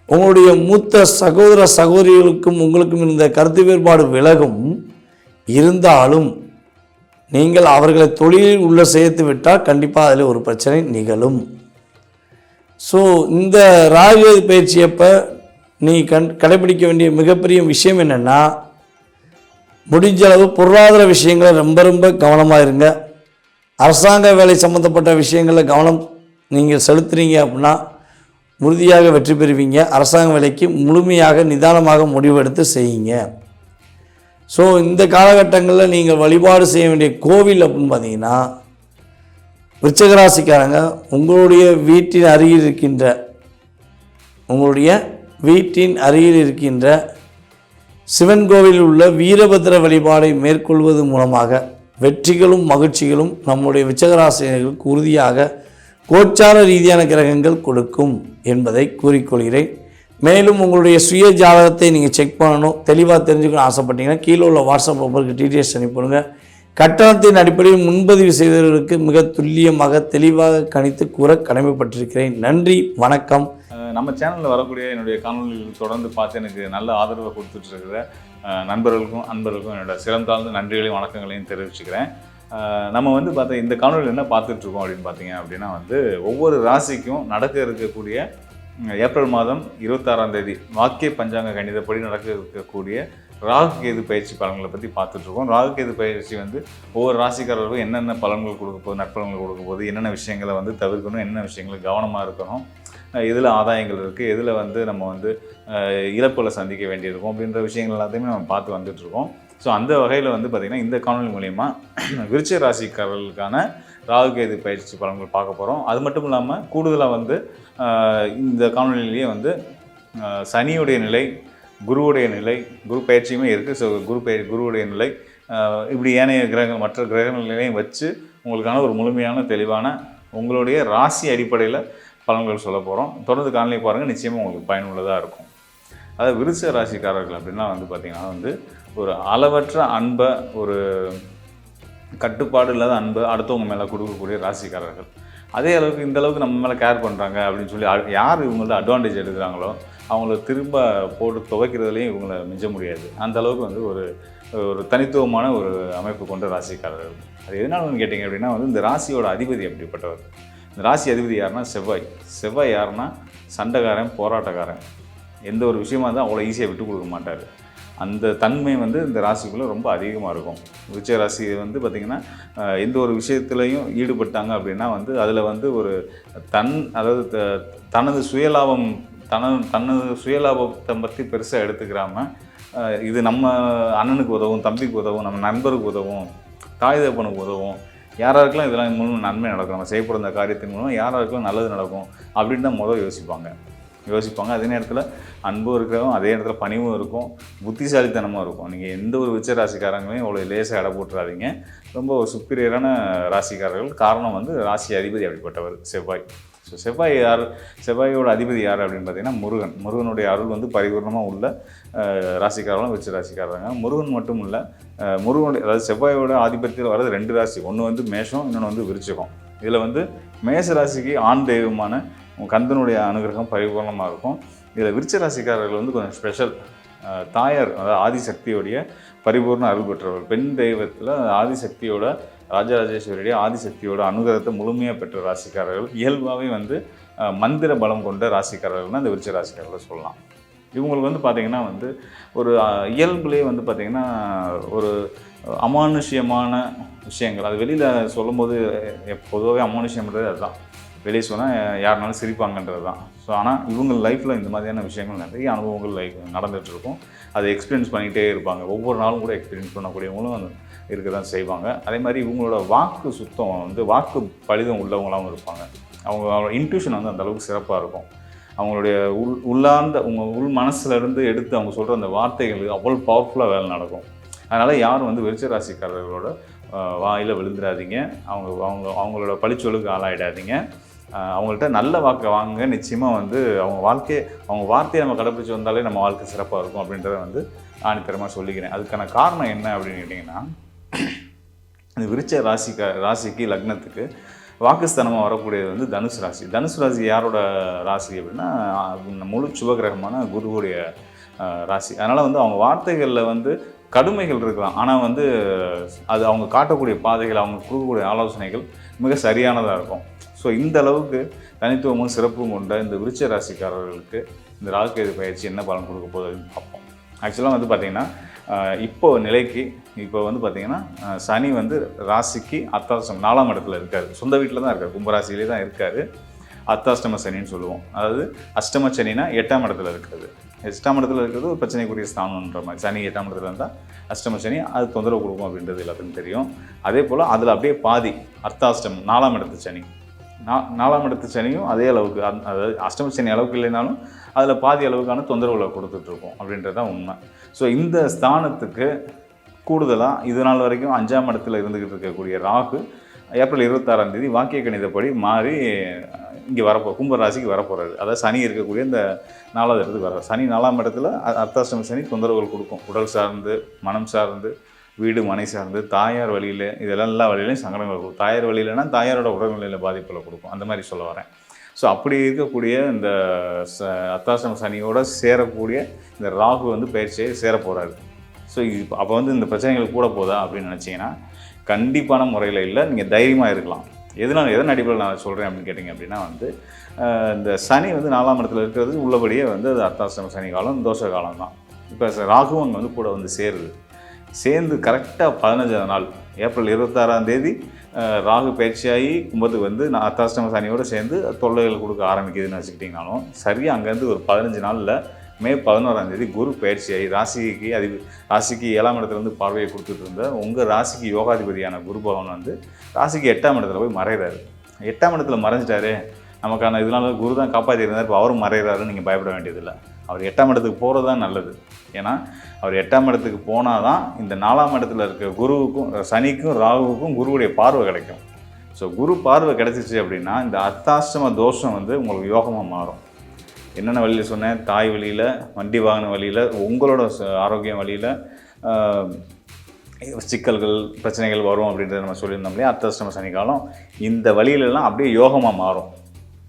உங்களுடைய மூத்த சகோதர சகோதரிகளுக்கும் உங்களுக்கும் இருந்த கருத்து வேறுபாடு விலகும். இருந்தாலும் நீங்கள் அவர்களை தொழிலில் உள்ள சேர்த்து விட்டால் கண்டிப்பாக அதில் ஒரு பிரச்சனை நிகழும். ஸோ இந்த ராகு பயிற்சியப்போ நீ கடைபிடிக்க வேண்டிய மிகப்பெரிய விஷயம் என்னென்னா, முடிஞ்ச அளவு பொருளாதார விஷயங்களை ரொம்ப ரொம்ப கவனமாக இருங்க. அரசாங்க வேலை சம்மந்தப்பட்ட விஷயங்களில் கவனம் நீங்கள் செலுத்துறீங்க அப்படின்னா உறுதியாக வெற்றி பெறுவீங்க. அரசாங்க வேலைக்கு முழுமையாக நிதானமாக முடிவெடுத்து செய்யுங்க. ஸோ இந்த காலகட்டங்களில் நீங்கள் வழிபாடு செய்ய வேண்டிய கோவில் அப்படின்னு பார்த்தீங்கன்னா, விருச்சிகராசிக்காரங்க உங்களுடைய வீட்டின் அருகில் இருக்கின்ற சிவன் கோவிலில் உள்ள வீரபத்திர வழிபாடை மேற்கொள்வது மூலமாக வெற்றிகளும் மகிழ்ச்சிகளும் நம்முடைய விருச்சிகராசினர்களுக்கு உறுதியாக கோச்சார ரீதியான கிரகங்கள் கொடுக்கும் என்பதை கூறிக்கொள்கிறேன். மேலும் உங்களுடைய சுய ஜாதகத்தை நீங்கள் செக் பண்ணணும், தெளிவாக தெரிஞ்சுக்கணும் ஆசைப்பட்டீங்கன்னா கீழே உள்ள வாட்ஸ்அப் நம்பருக்கு டீட்டெயில்ஸ் அனுப்பிடுங்க. கட்டணத்தின் அடிப்படையில் முன்பதிவு செய்தவர்களுக்கு மிக துல்லியமாக தெளிவாக கணித்து கூற கடமைப்பட்டிருக்கிறேன். நன்றி, வணக்கம். நம்ம சேனலில் வரக்கூடிய என்னுடைய காணொலிகள் தொடர்ந்து பார்த்து எனக்கு நல்ல ஆதரவை கொடுத்துட்டு இருக்கிற நண்பர்களுக்கும் அன்பர்களுக்கும் என்னோட சிறந்தாழ்ந்த நன்றிகளையும் வணக்கங்களையும் தெரிவிச்சுக்கிறேன். நம்ம பார்த்தா இந்த காணொலியில் என்ன பார்த்துட்ருக்கோம் அப்படின்னு பார்த்தீங்க அப்படின்னா ஒவ்வொரு ராசிக்கும் நடக்க இருக்கக்கூடிய ஏப்ரல் மாதம் 26ஆம் தேதி வாக்கிய பஞ்சாங்க கணிதப்படி நடக்க இருக்கக்கூடிய ராகு கேது பயிற்சி பலன்களை பற்றி பார்த்துட்ருக்கோம். ராகு கேது பயிற்சி ஒவ்வொரு ராசிக்காரர்களுக்கும் என்னென்ன பலன்கள் கொடுக்க போகுது, நற்பலன்கள் கொடுக்க போகுது, என்னென்ன விஷயங்களை தவிர்க்கணும், என்னென்ன விஷயங்களை கவனமாக இருக்கணும், எதில் ஆதாயங்கள் இருக்குது, எதில் நம்ம இழப்புகளை சந்திக்க வேண்டியிருக்கும் அப்படின்ற விஷயங்கள் எல்லாத்தையுமே நம்ம பார்த்து வந்துட்டுருக்கோம். ஸோ அந்த வகையில் பார்த்திங்கன்னா இந்த காணொலி மூலயமா விருச்சிக ராசிக்காரர்களுக்கான ராகு கேது பயிற்சி பலன்கள் பார்க்க போகிறோம். அது மட்டும் இல்லாமல் கூடுதலாக இந்த காணொலியிலேயே சனியுடைய நிலை, குருவுடைய நிலை, குரு பயிற்சியுமே இருக்குது. ஸோ குருவுடைய நிலை, இப்படி ஏனைய கிரகங்கள் மற்ற கிரகங்களையும் வச்சு உங்களுக்கான ஒரு முழுமையான தெளிவான உங்களுடைய ராசி அடிப்படையில் பலன்கள் சொல்ல போகிறோம். தொடர்ந்து காணொலி பாருங்கள், நிச்சயமாக உங்களுக்கு பயனுள்ளதாக இருக்கும். அதாவது விருச்சிக ராசிக்காரர்கள் அப்படின்னா பார்த்திங்கன்னா ஒரு அளவற்ற அன்பை, ஒரு கட்டுப்பாடு இல்லாத அன்பை அடுத்தவங்க மேலே கொடுக்கக்கூடிய ராசிக்காரர்கள். அதே அளவுக்கு இந்த அளவுக்கு நம்ம மேலே கேர் பண்ணுறாங்க அப்படின்னு சொல்லி யார் இவங்கள்ட்ட அட்வான்டேஜ் எடுக்கிறாங்களோ அவங்கள திரும்ப போட்டு துவைக்கிறதுலையும் இவங்கள மிஞ்ச முடியாது. அந்த அளவுக்கு ஒரு தனித்துவமான ஒரு அமைப்பு கொண்ட ராசிக்காரர்கள். அது எதனாலன்னு கேட்டிங்க அப்படின்னா இந்த ராசியோட அதிபதி அப்படிப்பட்டவர். இந்த ராசி அதிபதி யாருன்னா செவ்வாய் யாருன்னா சண்டைக்காரன், போராட்டக்காரன். எந்த ஒரு விஷயமா இருந்தால் அவ்வளோ ஈஸியாக விட்டு கொடுக்க மாட்டார். அந்த தன்மை இந்த ராசிக்குள்ளே ரொம்ப அதிகமாக இருக்கும். விருச்சிக ராசி பார்த்திங்கன்னா எந்த ஒரு விஷயத்துலையும் ஈடுபட்டாங்க அப்படின்னா அதில் ஒரு அதாவது தனது சுயலாபத்தை பற்றி பெருசாக எடுத்துக்கிறாமல் இது நம்ம அண்ணனுக்கு உதவும், தம்பிக்கு உதவும், நம்ம நண்பருக்கு உதவும், தாய் தகப்பனுக்கு உதவும், யாராருக்கெல்லாம் இதெல்லாம் மூலம் நன்மை நடக்கும், நம்ம செய்யப்படுற இந்த காரியத்தின் மூலம் யாராருக்கெல்லாம் நல்லது நடக்கும் அப்படின்னு தான் முதல் யோசிப்பாங்க. அதே நேரத்தில் அன்பும் இருக்கிறதும், அதே நேரத்தில் பணிவும் இருக்கும், புத்திசாலித்தனமும் இருக்கும். நீங்கள் எந்த ஒரு விருச்சிக ராசிக்காரங்களையும் அவ்வளோ லேசாக இட போட்டுறாதீங்க. ரொம்ப ஒரு சுப்பீரியரான ராசிக்காரர்கள். காரணம் வந்து ராசி அதிபதி அப்படிப்பட்டவர் செவ்வாய். ஸோ செவ்வாயோட அதிபதி யார் அப்படின்னு பார்த்தீங்கன்னா முருகனுடைய அருள் வந்து பரிபூர்ணமாக உள்ள ராசிக்காரர்களும் விருச்சிக ராசிக்காரங்க. முருகன் மட்டும் இல்லை, முருகனுடைய அதாவது செவ்வாயோட ஆதிபத்தியில் வர்றது 2 ராசி, ஒன்று வந்து மேஷம், இன்னொன்று வந்து விருச்சிகம். இதில் வந்து மேஷ ராசிக்கு ஆண் தெய்வமான கந்தனுடைய அனுகிரகம் பரிபூர்ணமாக இருக்கும். இதில் விருச்சிக ராசிக்காரர்கள் வந்து கொஞ்சம் ஸ்பெஷல். தாயார் அதாவது ஆதிசக்தியோடைய பரிபூர்ண அருள் பெற்றவர். பெண் தெய்வத்தில் ஆதிசக்தியோட ராஜராஜேஸ்வரியுடைய ஆதிசக்தியோட அனுகிரகத்தை முழுமையாக பெற்ற ராசிக்காரர்கள். இயல்பாகவே வந்து மந்திர பலம் கொண்ட ராசிக்காரர்கள்னால் இந்த விருச்சிக ராசிக்காரர்களை சொல்லலாம். இவங்களுக்கு வந்து பார்த்திங்கன்னா வந்து ஒரு இயல்புலேயே வந்து பார்த்திங்கன்னா ஒரு அமானுஷ்யமான விஷயங்கள், அது வெளியில் சொல்லும்போது பொதுவாகவே அமானுஷ்யம்ன்றது அதுதான், வெளியே சொன்னால் யாருனாலும் சிரிப்பாங்கன்றது தான். ஸோ ஆனால் இவங்க லைஃப்பில் இந்த மாதிரியான விஷயங்கள் நிறைய அனுபவங்கள் நடந்துகிட்ருக்கும். அதை எக்ஸ்பீரியன்ஸ் பண்ணிகிட்டே இருப்பாங்க. ஒவ்வொரு நாளும் கூட எக்ஸ்பீரியன்ஸ் பண்ணக்கூடியவங்களும் இருக்க தான் செய்வாங்க. அதே மாதிரி இவங்களோட வாக்கு சுத்தம் வந்து வாக்கு பலிதம் உள்ளவங்களாகவும் இருப்பாங்க. அவங்களோட இன்ட்யூஷன் வந்து அந்தளவுக்கு சிறப்பாக இருக்கும். அவங்களுடைய உள்ளார்ந்த உள் மனசுலேருந்து எடுத்து அவங்க சொல்கிற அந்த வார்த்தைகள் அவ்வளோ பவர்ஃபுல்லாக வேலை நடக்கும். அதனால் யாரும் வந்து விருச்சிக ராசிக்காரர்களோட வாயில் விழுந்துடாதீங்க. அவங்களோட பழிச்சொலுக்கு ஆளாயிடாதீங்க. அவங்கள்ட்ட நல்ல வாக்கை வாங்க. நிச்சயமாக வந்து அவங்க வார்த்தையை நம்ம கடைப்பிடிச்சு வந்தாலே நம்ம வாழ்க்கை சிறப்பாக இருக்கும் அப்படின்றத வந்து ஆணித்தரமாக சொல்லிக்கிறேன். அதுக்கான காரணம் என்ன அப்படின்னு கேட்டிங்கன்னா, இந்த விருச்சிக ராசிக்கு லக்னத்துக்கு வாக்குஸ்தானமாக வரக்கூடியது வந்து தனுசு ராசி. தனுசு ராசி யாரோட ராசி அப்படின்னா முழு சுபகிரகமான குருவுடைய ராசி. அதனால் வந்து அவங்க வார்த்தைகளில் வந்து கடுமைகள் இருக்கலாம், ஆனால் வந்து அது அவங்க காட்டக்கூடிய பாதைகள், அவங்க கொடுக்கக்கூடிய ஆலோசனைகள் மிக சரியானதாக இருக்கும். ஸோ இந்த அளவுக்கு தனித்துவமும் சிறப்பும் கொண்ட இந்த விருச்சிக ராசிக்காரர்களுக்கு இந்த ராகுகேது பயிற்சி என்ன பலன் கொடுக்க போகுதுன்னு பார்ப்போம். ஆக்சுவலாக வந்து பார்த்திங்கன்னா இப்போ வந்து பார்த்திங்கன்னா சனி வந்து ராசிக்கு அர்த்தாஷ்டமம் 4ஆம் இடத்துல இருக்கார். சொந்த வீட்டில் தான் இருக்கார், கும்பராசியிலே தான் இருக்கார். அர்த்தாஷ்டம சனின்னு சொல்லுவோம். அதாவது அஷ்டம சனினா 8ஆம் இடத்துல இருக்கிறது. 8ஆம் இடத்துல இருக்கிறது ஒரு பிரச்சனைக்குரிய ஸ்தானம்ன்ற மாதிரி. சனி 8ஆம் இடத்துல இருந்தால் அஷ்டம சனி அது தொந்தரவு கொடுக்கும் அப்படின்றது எல்லாத்துக்கும் தெரியும். அதே போல் அதில் அப்படியே பாதி அர்த்தாஷ்டமம் 4ஆம் இடத்து சனி, 4ஆம் இடத்து சனியும் அதே அளவுக்கு, அதாவது அஷ்டம சனி அளவுக்கு இல்லைனாலும் அதில் பாதி அளவுக்கான தொந்தரவுகளை கொடுத்துட்ருக்கோம் அப்படின்றது தான் உண்மை. ஸோ இந்த ஸ்தானத்துக்கு கூடுதலாக இது நாள் வரைக்கும் 5ஆம் இடத்துல இருந்துக்கிட்டு இருக்கக்கூடிய ராகு ஏப்ரல் 26ஆம் தேதி வாக்கிய கணிதப்படி மாறி இங்கே கும்பராசிக்கு வரப்போகிறாரு. அதாவது சனி இருக்கக்கூடிய இந்த 4ஆவது இடத்துக்கு வர. சனி 4ஆம் இடத்துல அர்த்தாஷ்டம சனி தொந்தரவுகள் கொடுக்கும். உடல் சார்ந்து, மனம் சார்ந்து, வீடு மனை சார்ந்து, தாயார் வழியில், இதெல்லாம் எல்லா வழியிலையும் சங்கடங்கள் கொடுக்கும். தாயார் வழியிலனா தாயாரோட உடல்நிலையில் பாதிப்புகளை கொடுக்கும். அந்த மாதிரி சொல்ல வரேன். ஸோ அப்படி இருக்கக்கூடிய இந்த அர்த்தாஷ்டம சனியோடு சேரக்கூடிய இந்த ராகு வந்து பயிற்சியை சேர போகிறாரு. ஸோ அப்போ வந்து இந்த பிரச்சனைகள் கூட போதா அப்படின்னு நினச்சிங்கன்னா கண்டிப்பான முறையில் இல்லை. நீங்கள் தைரியமாக இருக்கலாம். எதன் அடிப்படையில் நான் சொல்கிறேன் அப்படின்னு கேட்டிங்க அப்படின்னா வந்து இந்த சனி வந்து 4ஆம் இடத்துல இருக்கிறது உள்ளபடியே வந்து அது அர்த்தாஷ்டம சனி காலம், தோஷ காலம் தான். இப்போ ராகுவன் வந்து கூட வந்து சேர்ந்து கரெக்டாக 15ஆம் நாள் ஏப்ரல் 26ஆம் தேதி ராகு பயிற்சியாகி கும்பத்துக்கு வந்து அர்த்தாஷ்டம சனியோடு சேர்ந்து தொல்லைகள் கொடுக்க ஆரம்பிக்குதுன்னு வச்சுக்கிட்டிங்கனாலும் சரியாக அங்கேருந்து ஒரு 15 நாளில் மே 11ஆம் தேதி குரு பயிற்சியாகி ராசிக்கு 7ஆம் இடத்துல வந்து பார்வையை கொடுத்துட்டு இருந்த உங்கள் ராசிக்கு யோகாதிபதியான குரு பகவான் வந்து ராசிக்கு 8ஆம் இடத்துல போய் மறைகிறாரு. 8ஆம் இடத்துல மறைஞ்சிட்டாரு, நமக்கான இதனால குரு தான் காப்பாற்றிருந்தார், இப்போ அவரும் மறைகிறாருன்னு நீங்கள் பயப்பட வேண்டியதில்லை. அவர் 8ஆம் இடத்துக்கு போகிறது தான் நல்லது. ஏன்னா அவர் 8ஆம் இடத்துக்கு போனால் தான் இந்த 4ஆம் இடத்துல இருக்க குருவுக்கும் சனிக்கும் ராகுவுக்கும் குருவுடைய பார்வை கிடைக்கும். ஸோ குரு பார்வை கிடைச்சிச்சு அப்படின்னா இந்த அர்த்தாஷ்டம தோஷம் வந்து உங்களுக்கு யோகமாக மாறும். என்னென்ன வழியில் சொன்னேன், தாய் வழியில், வண்டி வாகன வழியில், உங்களோட ஆரோக்கியம் வழியில் சிக்கல்கள் பிரச்சனைகள் வரும் அப்படின்றத நம்ம சொல்லியிருந்தோம் இல்லையா. அர்த்தாஷ்டம சனி காலம் இந்த வழியிலெல்லாம் அப்படியே யோகமாக மாறும்.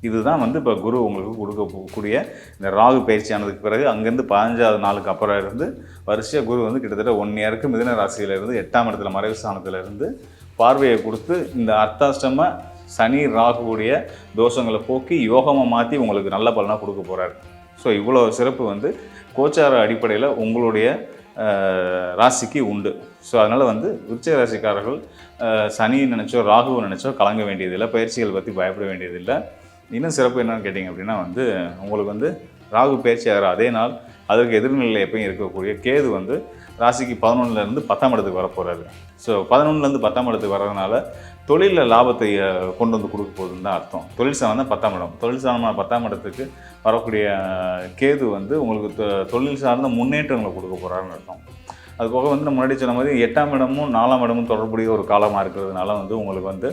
இதுதான் வந்து இப்போ குரு உங்களுக்கு கொடுக்கக்கூடிய இந்த ராகு பயிற்சியானதுக்கு பிறகு அங்கேருந்து 15ஆவது நாளுக்கு அப்புறம் இருந்து வரிசையாக குரு வந்து கிட்டத்தட்ட 1 இயருக்கு மிதுன ராசியிலேருந்து 8ஆம் இடத்துல மறைவு ஸ்தானத்திலேருந்து பார்வையை கொடுத்து இந்த அர்த்தாஷ்டம சனி ராகுடைய தோஷங்களை போக்கி யோகமாக மாற்றி உங்களுக்கு நல்ல பலனாக கொடுக்க போகிறார். ஸோ இவ்வளோ சிறப்பு வந்து கோச்சார அடிப்படையில் உங்களுடைய ராசிக்கு உண்டு. ஸோ அதனால் வந்து விருச்சிக ராசிக்காரர்கள் சனி நினச்சோ ராகுவை நினச்சோ கலங்க வேண்டியதில்லை, பயிற்சிகள் பற்றி பயப்பட வேண்டியதில்லை. இன்னும் சிறப்பு என்னன்னு கேட்டிங்க அப்படின்னா வந்து உங்களுக்கு வந்து ராகு பயிற்சி ஆகிற அதே நாள் அதற்கு எதிர்நிலை எப்பயும் இருக்கக்கூடிய கேது வந்து ராசிக்கு 11லேருந்து 10ஆம் இடத்துக்கு வர போகிறாரு. ஸோ 11லேருந்து 10ஆம் இடத்துக்கு வர்றதுனால தொழிலில் லாபத்தை கொண்டு வந்து கொடுக்க போகுதுன்னு தான் அர்த்தம். தொழில் ஸ்தானம் தான் 10ஆம் இடம். தொழில் ஸ்தானமான 10ஆம் இடத்துக்கு வரக்கூடிய கேது வந்து உங்களுக்கு தொழில் சார்ந்த முன்னேற்றங்களை கொடுக்க போகிறாருன்னு அர்த்தம். அது போக வந்து முன்னாடி சொன்ன மாதிரி 8ஆம் இடமும் 4ஆம் இடமும் தொடர்புடைய ஒரு காலமாக இருக்கிறதுனால வந்து உங்களுக்கு வந்து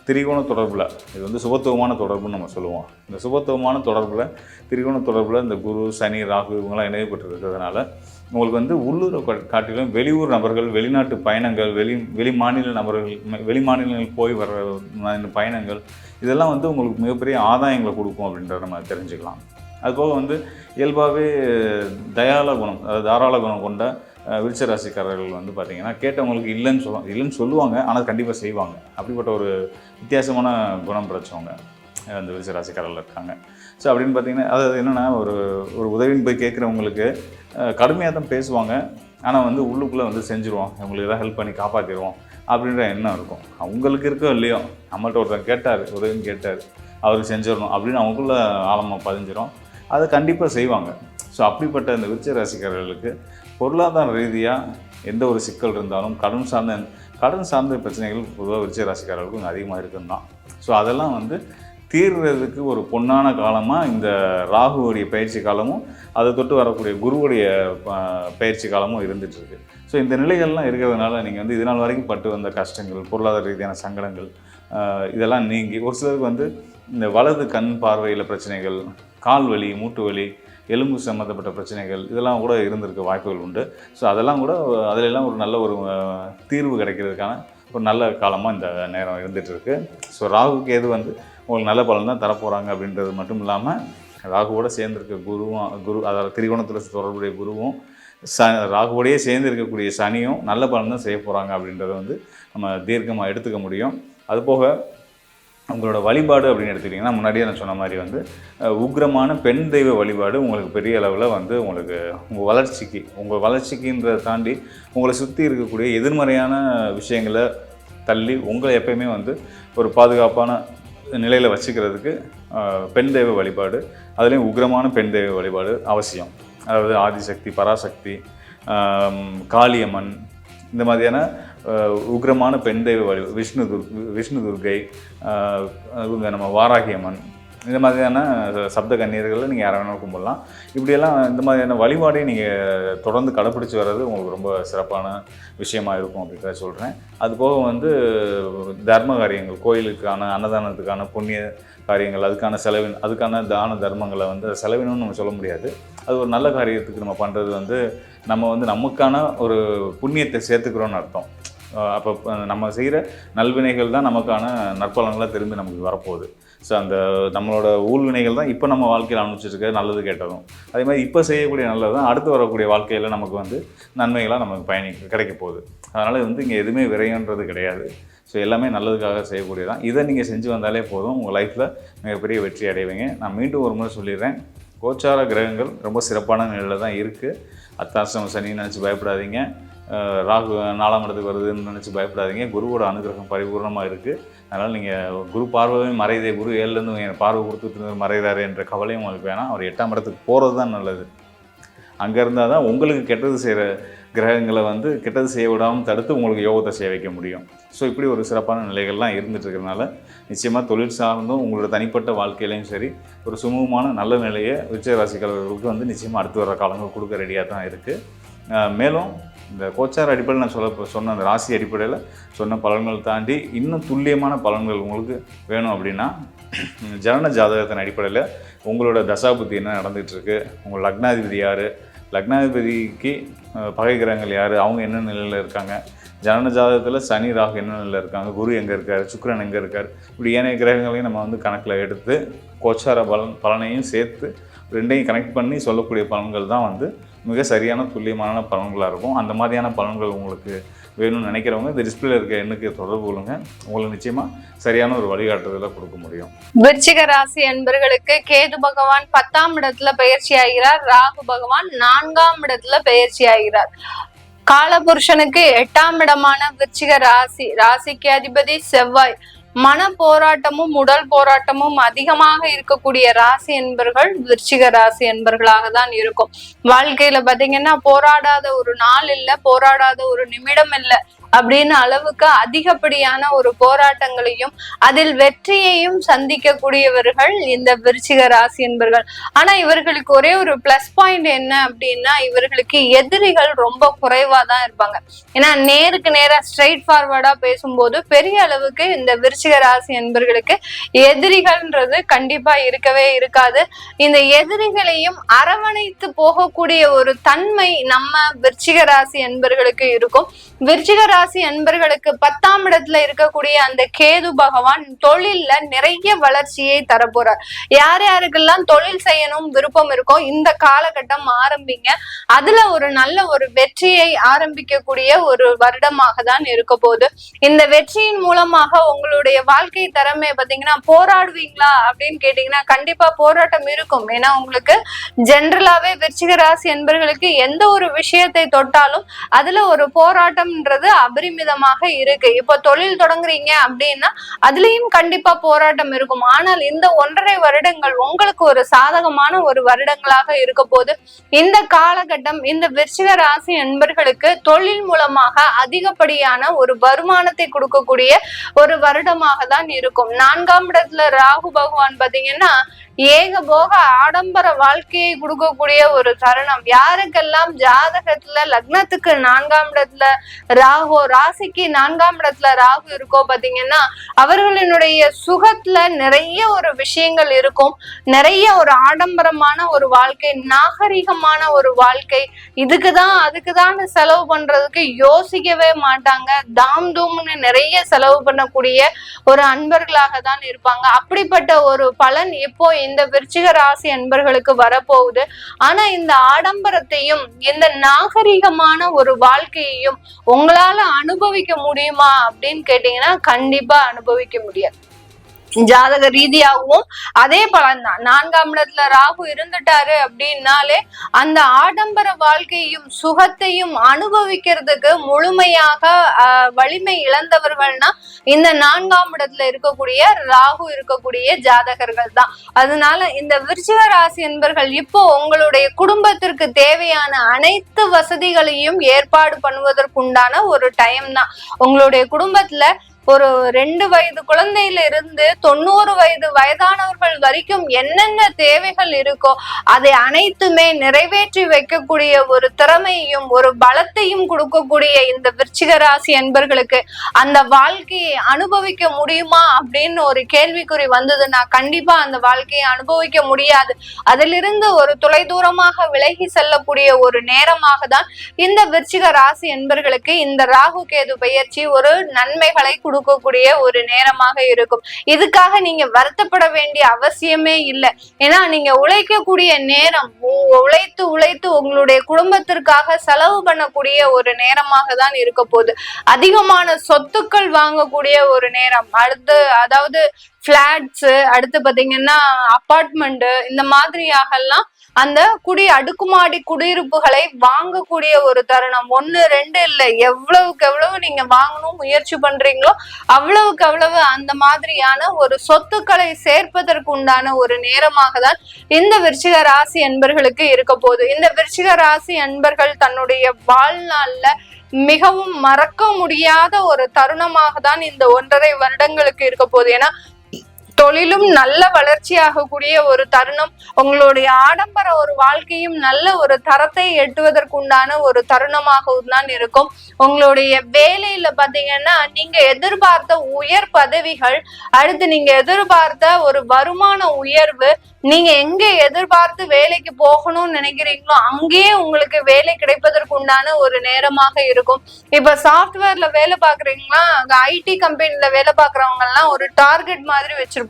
திரிகோண தொடர்பில், இது வந்து சுபத்துவமான தொடர்புன்னு நம்ம சொல்லுவோம். இந்த சுபத்துவமான தொடர்பில், திரிகோண தொடர்பில் இந்த குரு, சனி, ராகு இவங்கெல்லாம் இணையப்பட்டு இருக்கிறதுனால உங்களுக்கு வந்து உள்ளூரை காட்டிலும் வெளியூர் நபர்கள், வெளிநாட்டு பயணங்கள், வெளி மாநில நபர்கள், வெளி மாநிலங்கள் போய் வர்ற பயணங்கள் இதெல்லாம் வந்து உங்களுக்கு மிகப்பெரிய ஆதாயங்களை கொடுக்கும் அப்படின்றத நம்ம தெரிஞ்சுக்கலாம். அதுபோக வந்து இயல்பாகவே தயால குணம், அதாவது தாராள குணம் கொண்ட விருச்சிக ராசிக்காரர்கள் வந்து பார்த்திங்கன்னா கேட்டவங்களுக்கு இல்லைன்னு சொல்லுவாங்க, ஆனால் கண்டிப்பாக செய்வாங்க. அப்படிப்பட்ட ஒரு வித்தியாசமான குணம் படைச்சவங்க அந்த விருச்சிக ராசிக்காரர்கள் இருக்காங்க. ஸோ அப்படின்னு பார்த்திங்கன்னா அது என்னென்னா ஒரு உதவின்னு போய் கேட்குறவங்களுக்கு கடுமையாக தான் பேசுவாங்க, ஆனால் வந்து உள்ளுக்குள்ளே வந்து செஞ்சுருவோம், இவங்களுக்கு எதாவது ஹெல்ப் பண்ணி காப்பாற்றிடுவோம் அப்படின்ற எண்ணம் இருக்கும். அவங்களுக்கு இருக்கோ இல்லையோ, நம்மள்ட்ட ஒருத்தர் கேட்டார், உதவின்னு கேட்டார், அவருக்கு செஞ்சிடணும் அப்படின்னு அவங்களுக்குள்ள ஆழமாக பதிஞ்சிடும். அதை கண்டிப்பாக செய்வாங்க. ஸோ அப்படிப்பட்ட இந்த விருச்சிக ராசிக்காரர்களுக்கு பொருளாதார ரீதியாக எந்த ஒரு சிக்கல் இருந்தாலும் கடன் சார்ந்த பிரச்சனைகள் பொதுவாக விருச்சிக ராசிக்காரர்களுக்கு கொஞ்சம் அதிகமாக இருக்குன்னு தான். ஸோ அதெல்லாம் வந்து தீர்றதுக்கு ஒரு பொன்னான காலமாக இந்த ராகுவுடைய பயிற்சி காலமும் அதை தொட்டு வரக்கூடிய குருவுடைய பயிற்சி காலமும் இருந்துகிட்ருக்கு. ஸோ இந்த நிலைகள்லாம் இருக்கிறதுனால நீங்கள் வந்து இதனால் வரைக்கும் பட்டு வந்த கஷ்டங்கள், பொருளாதார ரீதியான சங்கடங்கள் இதெல்லாம் நீங்கி ஒரு சிலருக்கு வந்து இந்த வலது கண் பார்வையில் பிரச்சனைகள், கால் வலி, மூட்டு வலி, எலும்பு சம்மந்தப்பட்ட பிரச்சனைகள் இதெல்லாம் கூட இருந்திருக்க வாய்ப்புகள் உண்டு. ஸோ அதெல்லாம் கூட அதிலெல்லாம் ஒரு நல்ல ஒரு தீர்வு கிடைக்கிறதுக்கான ஒரு நல்ல காலமாக இந்த நேரம் இருந்துகிட்ருக்கு. ஸோ ராகு கேது வந்து உங்களுக்கு நல்ல பலன் தான் தரப்போகிறாங்க அப்படின்றது மட்டும் இல்லாமல் ராகுவோடு சேர்ந்துருக்க குரு அதாவது திரிகோணத்தில் தொடர்புடைய குருவும் ராகுவோடையே சேர்ந்து இருக்கக்கூடிய சனியும் நல்ல பலன் தான் செய்ய போகிறாங்க அப்படின்றத வந்து நம்ம தீர்க்கமாக எடுத்துக்க முடியும். அதுபோக உங்களோட வழிபாடு அப்படின்னு எடுத்துக்கிட்டிங்கன்னா முன்னாடியே நான் சொன்ன மாதிரி வந்து உக்ரமான பெண் தெய்வ வழிபாடு உங்களுக்கு பெரிய அளவில் வந்து உங்களுக்கு உங்கள் வளர்ச்சிக்குன்றதை தாண்டி உங்களை சுற்றி இருக்கக்கூடிய எதிர்மறையான விஷயங்களை தள்ளி உங்களை எப்பயுமே வந்து ஒரு பாதுகாப்பான நிலையில் வச்சுக்கிறதுக்கு பெண் தெய்வ வழிபாடு, அதுலேயும் உக்ரமான பெண் தெய்வ வழிபாடு அவசியம். அதாவது ஆதிசக்தி, பராசக்தி, காளியம்மன், இந்த மாதிரியான உக்ரமான பெண் தெய்வ விஷ்ணு துர்கை, இவங்க நம்ம வாராகியம்மன், இந்த மாதிரியான சப்த கன்னியர்களில் நீங்கள் யாரை வேணாலும் கும்பிடலாம். இப்படியெல்லாம் இந்த மாதிரியான வழிபாடை நீங்கள் தொடர்ந்து கடைப்பிடிச்சி வர்றது உங்களுக்கு ரொம்ப சிறப்பான விஷயமா இருக்கும் அப்படின்றத சொல்கிறேன். அதுபோக வந்து தர்ம காரியங்கள், கோயிலுக்கான அன்னதானத்துக்கான புண்ணிய காரியங்கள், அதுக்கான தான தர்மங்களை வந்து செலவினம்னு நம்ம சொல்ல முடியாது. அது ஒரு நல்ல காரியத்துக்கு நம்ம பண்ணுறது வந்து நம்ம வந்து நமக்கான ஒரு புண்ணியத்தை சேர்த்துக்கிறோன்னு அர்த்தம். அப்போ நம்ம செய்கிற நல்வினைகள் தான் நமக்கான நற்பலன்களாக திரும்பி நமக்கு வரப்போகுது. ஸோ அந்த நம்மளோட ஊழ்வினைகள் தான் இப்போ நம்ம வாழ்க்கையில் அனுப்பிச்சிருக்க நல்லது கேட்டதும், அதே மாதிரி இப்போ செய்யக்கூடிய நல்லது தான் அடுத்து வரக்கூடிய வாழ்க்கையில் நமக்கு வந்து நன்மைகளாக நமக்கு கிடைக்க போகுது. அதனால் வந்து இங்கே எதுவுமே விரையன்றது கிடையாது. ஸோ எல்லாமே நல்லதுக்காக செய்யக்கூடியதான். இதை நீங்கள் செஞ்சு வந்தாலே போதும், உங்கள் லைஃப்பில் மிகப்பெரிய வெற்றி அடைவீங்க. நான் மீண்டும் ஒரு முறை சொல்லிடுறேன், கோச்சார கிரகங்கள் ரொம்ப சிறப்பான நிலையில் தான் இருக்குது. அர்த்தாஷ்டம சனின்னு நினச்சி பயப்படாதீங்க, ராகு 4ஆம் இடத்துக்கு வருதுன்னு நினச்சி பயப்படாதீங்க. குருவோட அனுகிரகம் பரிபூர்ணமாக இருக்குது. அதனால் நீங்கள் குரு பார்வையும் மறைதே, குரு 7லேருந்து பார்வை கொடுத்துட்டு மறைகிறாரு என்ற கவலையும் உங்களுக்கு வேணாம். அவர் 8ஆம் இடத்துக்கு போகிறது தான் நல்லது. அங்கே இருந்தால் தான் உங்களுக்கு கெட்டது செய்கிற கிரகங்களை வந்து கெட்டது செய்ய விடாமல் தடுத்து உங்களுக்கு யோகத்தை செய்ய வைக்க முடியும். ஸோ இப்படி ஒரு சிறப்பான நிலைகள்லாம் இருந்துகிட்டு இருக்கிறதுனால நிச்சயமாக தொழில் சார்ந்தும் உங்களோட தனிப்பட்ட வாழ்க்கையிலையும் சரி ஒரு சுமூகமான நல்ல நிலையை விருச்சிக ராசிக்காரர்களுக்கு வந்து நிச்சயமாக அடுத்து வர காலங்கள் கொடுக்க ரெடியாக தான் இருக்குது. மேலும் இந்த கோச்சார அடிப்படையில் நான் சொன்ன அந்த ராசி அடிப்படையில் சொன்ன பலன்கள் தாண்டி இன்னும் துல்லியமான பலன்கள் உங்களுக்கு வேணும் அப்படின்னா ஜனன ஜாதகத்தின் அடிப்படையில் உங்களோட தசாபுத்தி என்ன நடந்துகிட்ருக்கு, உங்கள் லக்னாதிபதி யார், லக்னாதிபதிக்கு பகை கிரகங்கள் யார், அவங்க என்ன நிலையில் இருக்காங்க, ஜனன ஜாதகத்தில் சனி ராகு என்ன நிலையில் இருக்காங்க, குரு எங்கே இருக்கார், சுக்கிரன் எங்கே இருக்கார், இப்படி ஏனைய கிரகங்களையும் நம்ம வந்து கணக்கில் எடுத்து கோச்சார பலனையும் சேர்த்து ரெண்டையும் கனெக்ட் பண்ணி சொல்லக்கூடிய பலன்கள் தான் வந்து மிக சரியான துல்லியமான பலன்களாக இருக்கும். அந்த மாதிரியான பலன்கள் உங்களுக்கு வேணும்னு நினைக்கிறவங்க இந்த டிஸ்பிளேல இருக்க எண்ணுக்கு தொடர்பு கொள்ளுங்க. உங்களுக்கு நிச்சயமா சரியான ஒரு வழிகாட்டுதலை கொடுக்க முடியும். விருச்சிக ராசி என்பர்களுக்கு கேது பகவான் 10ஆம் இடத்துல பயிற்சி ஆகிறார், ராகு பகவான் 4ஆம் இடத்துல பயிற்சி ஆகிறார். காலபுருஷனுக்கு 8ஆம் இடமான விருச்சிக ராசிக்கு அதிபதி செவ்வாய் மன போராட்டமும் உடல் போராட்டமும் அதிகமாக இருக்கக்கூடிய ராசி என்பர்கள் விருச்சிக ராசி என்பர்களாக தான் இருக்கும். வாழ்க்கையில பாத்தீங்கன்னா போராடாத ஒரு நாள் இல்ல, போராடாத ஒரு நிமிடம் இல்ல அப்படின்னு அளவுக்கு அதிகப்படியான ஒரு போராட்டங்களையும் அதில் வெற்றியையும் சந்திக்கக்கூடியவர்கள் இந்த விருச்சிக ராசி என்பர்கள். ஆனா இவர்களுக்கு ஒரே ஒரு பிளஸ் பாயிண்ட் என்ன அப்படின்னா, இவர்களுக்கு எதிரிகள் ரொம்ப குறைவா தான் இருப்பாங்க. ஏன்னா நேருக்கு நேரா ஸ்ட்ரெயிட் ஃபார்வர்டா பேசும்போது பெரிய அளவுக்கு இந்த விருச்சிக ராசி என்பர்களுக்கு எதிரிகள்ன்றது கண்டிப்பா இருக்கவே இருக்காது. இந்த எதிரிகளையும் அரவணைத்து போகக்கூடிய ஒரு தன்மை நம்ம விருச்சிக ராசி என்பர்களுக்கு இருக்கும். விருச்சிக ராசி அன்பர்களுக்கு 10ஆம் இடத்துல இருக்கக்கூடிய அந்த கேது பகவான் தொழில்ல நிறைய வளர்ச்சியை தரப்போறார். யார் யாருக்கெல்லாம் தொழில் செய்யணும் விருப்பம் இருக்கோ இந்த காலகட்டம் ஆரம்பிங்க. அதுல ஒரு நல்ல ஒரு வெற்றியை ஆரம்பிக்கக்கூடிய ஒரு வருடமாக தான் இருக்க போகுது. இந்த வெற்றியின் மூலமாக உங்களுடைய வாழ்க்கை தரமே பாத்தீங்கன்னா, போராடுவீங்களா அப்படின்னு கேட்டீங்கன்னா கண்டிப்பா போராட்டம் இருக்கும். ஏன்னா உங்களுக்கு ஜென்ரலாவே விருச்சிக ராசி என்பர்களுக்கு எந்த ஒரு விஷயத்தை தொட்டாலும் அதுல ஒரு போராட்டம்ன்றது அபரிமிதமாக இருக்கு. இப்போ தொழில் தொடங்குறீங்க அப்படின்னா அதுலயும் கண்டிப்பா போராட்டம் இருக்கும். ஆனால் இந்த 1.5 வருடங்கள் உங்களுக்கு ஒரு சாதகமான ஒரு வருடங்களாக இருக்க போது. இந்த காலகட்டம் இந்த விருச்சிக ராசி என்பர்களுக்கு தொழில் மூலமாக அதிகப்படியான ஒரு வருமானத்தை கொடுக்கக்கூடிய ஒரு வருடமாக தான் இருக்கும். 4ஆம் இடத்துல ராகு பகவான் பாத்தீங்கன்னா ஏகபோக ஆடம்பர வாழ்க்கையை கொடுக்கக்கூடிய ஒரு தருணம். யாருக்கெல்லாம் ஜாதகத்துல லக்னத்துக்கு 4ஆம் இடத்துல ராகு, ராசிக்கு 4ஆம் இடத்துல ராகு இருக்கோ பாத்தீங்கன்னா அவர்களினுடைய சுகத்துல நிறைய ஒரு விஷயங்கள் இருக்கும். நிறைய ஒரு ஆடம்பரமான ஒரு வாழ்க்கை, நாகரிகமான ஒரு வாழ்க்கை, இதுக்குதான் அதுக்குதான் செலவு பண்றதுக்கு யோசிக்கவே மாட்டாங்க. தாம் தூம்னு நிறைய செலவு பண்ணக்கூடிய ஒரு அன்பர்களாக தான் இருப்பாங்க. அப்படிப்பட்ட ஒரு பலன் இப்போ இந்த விருச்சிக ராசி அன்பர்களுக்கு வரப்போகுது. ஆனா இந்த ஆடம்பரத்தையும் இந்த நாகரிகமான ஒரு வாழ்க்கையையும் உங்களால அனுபவிக்க முடியுமா அப்படின்னு கேட்டீங்கன்னா கண்டிப்பா அனுபவிக்க முடியாது. ஜாதக ரீதியாகவும் அதே பலன்தான். 4ஆம் இடத்துல ராகு இருந்துட்டாரு அப்படின்னாலே அந்த ஆடம்பர வாழ்க்கையும் சுகத்தையும் அனுபவிக்கிறதுக்கு முழுமையாக வலிமை இழந்தவர்கள்னா இந்த 4ஆம் இடத்துல இருக்கக்கூடிய ராகு இருக்கக்கூடிய ஜாதகர்கள் தான். அதனால இந்த விருச்சிக ராசி என்பர்கள் இப்போ உங்களுடைய குடும்பத்திற்கு தேவையான அனைத்து வசதிகளையும் ஏற்பாடு பண்ணுவதற்குண்டான ஒரு டைம் தான். உங்களுடைய குடும்பத்துல ஒரு 2 வயது குழந்தையில இருந்து 90 வயது வயதானவர்கள் வரைக்கும் என்னென்ன தேவைகள் இருக்கோ அதை அனைத்துமே நிறைவேற்றி வைக்கக்கூடிய ஒரு திறமையும் ஒரு பலத்தையும் கொடுக்கக்கூடிய இந்த விருச்சிக ராசி என்பர்களுக்கு அந்த வாழ்க்கையை அனுபவிக்க முடியுமா அப்படின்னு ஒரு கேள்விக்குறி வந்ததுன்னா கண்டிப்பா அந்த வாழ்க்கையை அனுபவிக்க முடியாது. அதிலிருந்து ஒரு தொலைதூரமாக விலகி செல்லக்கூடிய ஒரு நேரமாக தான் இந்த விருச்சிக ராசி என்பர்களுக்கு இந்த ராகு கேது பெயர்ச்சி ஒரு நன்மைகளை கொடுக்கக்கூடிய ஒரு நேரமாக இருக்கும். இதுக்காக நீங்க வருத்தப்பட வேண்டிய அவசியமே இல்லை. ஏன்னா நீங்க உழைக்கக்கூடிய நேரம், உழைத்து உழைத்து உங்களுடைய குடும்பத்திற்காக செலவு பண்ணக்கூடிய ஒரு நேரமாக தான் இருக்க போகுது. அதிகமான சொத்துக்கள் வாங்கக்கூடிய ஒரு நேரம். அடுத்து அதாவது பிளாட்ஸ், அடுத்து பாத்தீங்கன்னா அபார்ட்மெண்ட், இந்த மாதிரியாக எல்லாம் அந்த அடுக்குமாடி குடியிருப்புகளை வாங்கக்கூடிய ஒரு தருணம். 1 2 இல்லை, எவ்வளவுக்கு எவ்வளவு நீங்க வாங்கணும் முயற்சி பண்றீங்களோ அவ்வளவுக்கு அவ்வளவு அந்த மாதிரியான ஒரு சொத்துக்களை சேர்ப்பதற்கு உண்டான ஒரு நேரமாக தான் இந்த விருச்சிக ராசி அன்பர்களுக்கு இருக்க போகுது. இந்த விருச்சிக ராசி அன்பர்கள் தன்னுடைய வாழ்நாள்ல மிகவும் மறக்க முடியாத ஒரு தருணமாக தான் இந்த 1.5 வருடங்களுக்கு இருக்க போகுது. ஏன்னா தொழிலும் நல்ல வளர்ச்சி ஆகக்கூடிய ஒரு தருணம். உங்களுடைய ஆடம்பர ஒரு வாழ்க்கையும் நல்ல ஒரு தரத்தை எட்டுவதற்குண்டான ஒரு தருணமாகவும் தான் இருக்கும். உங்களுடைய வேலையில பாத்தீங்கன்னா நீங்க எதிர்பார்த்த உயர் பதவிகள், அடுத்து நீங்க எதிர்பார்த்த ஒரு வருமான உயர்வு, நீங்க எங்க எதிர்பார்த்து வேலைக்கு போகணும்னு நினைக்கிறீங்களோ அங்கேயே உங்களுக்கு வேலை கிடைப்பதற்கு உண்டான ஒரு நேரமாக இருக்கும். இப்ப சாஃப்ட்வேர்ல வேலை பாக்குறீங்களா, ஐடி கம்பெனில வேலை பாக்குறவங்க எல்லாம் ஒரு டார்கெட் மாதிரி வச்சிருப்பாங்க.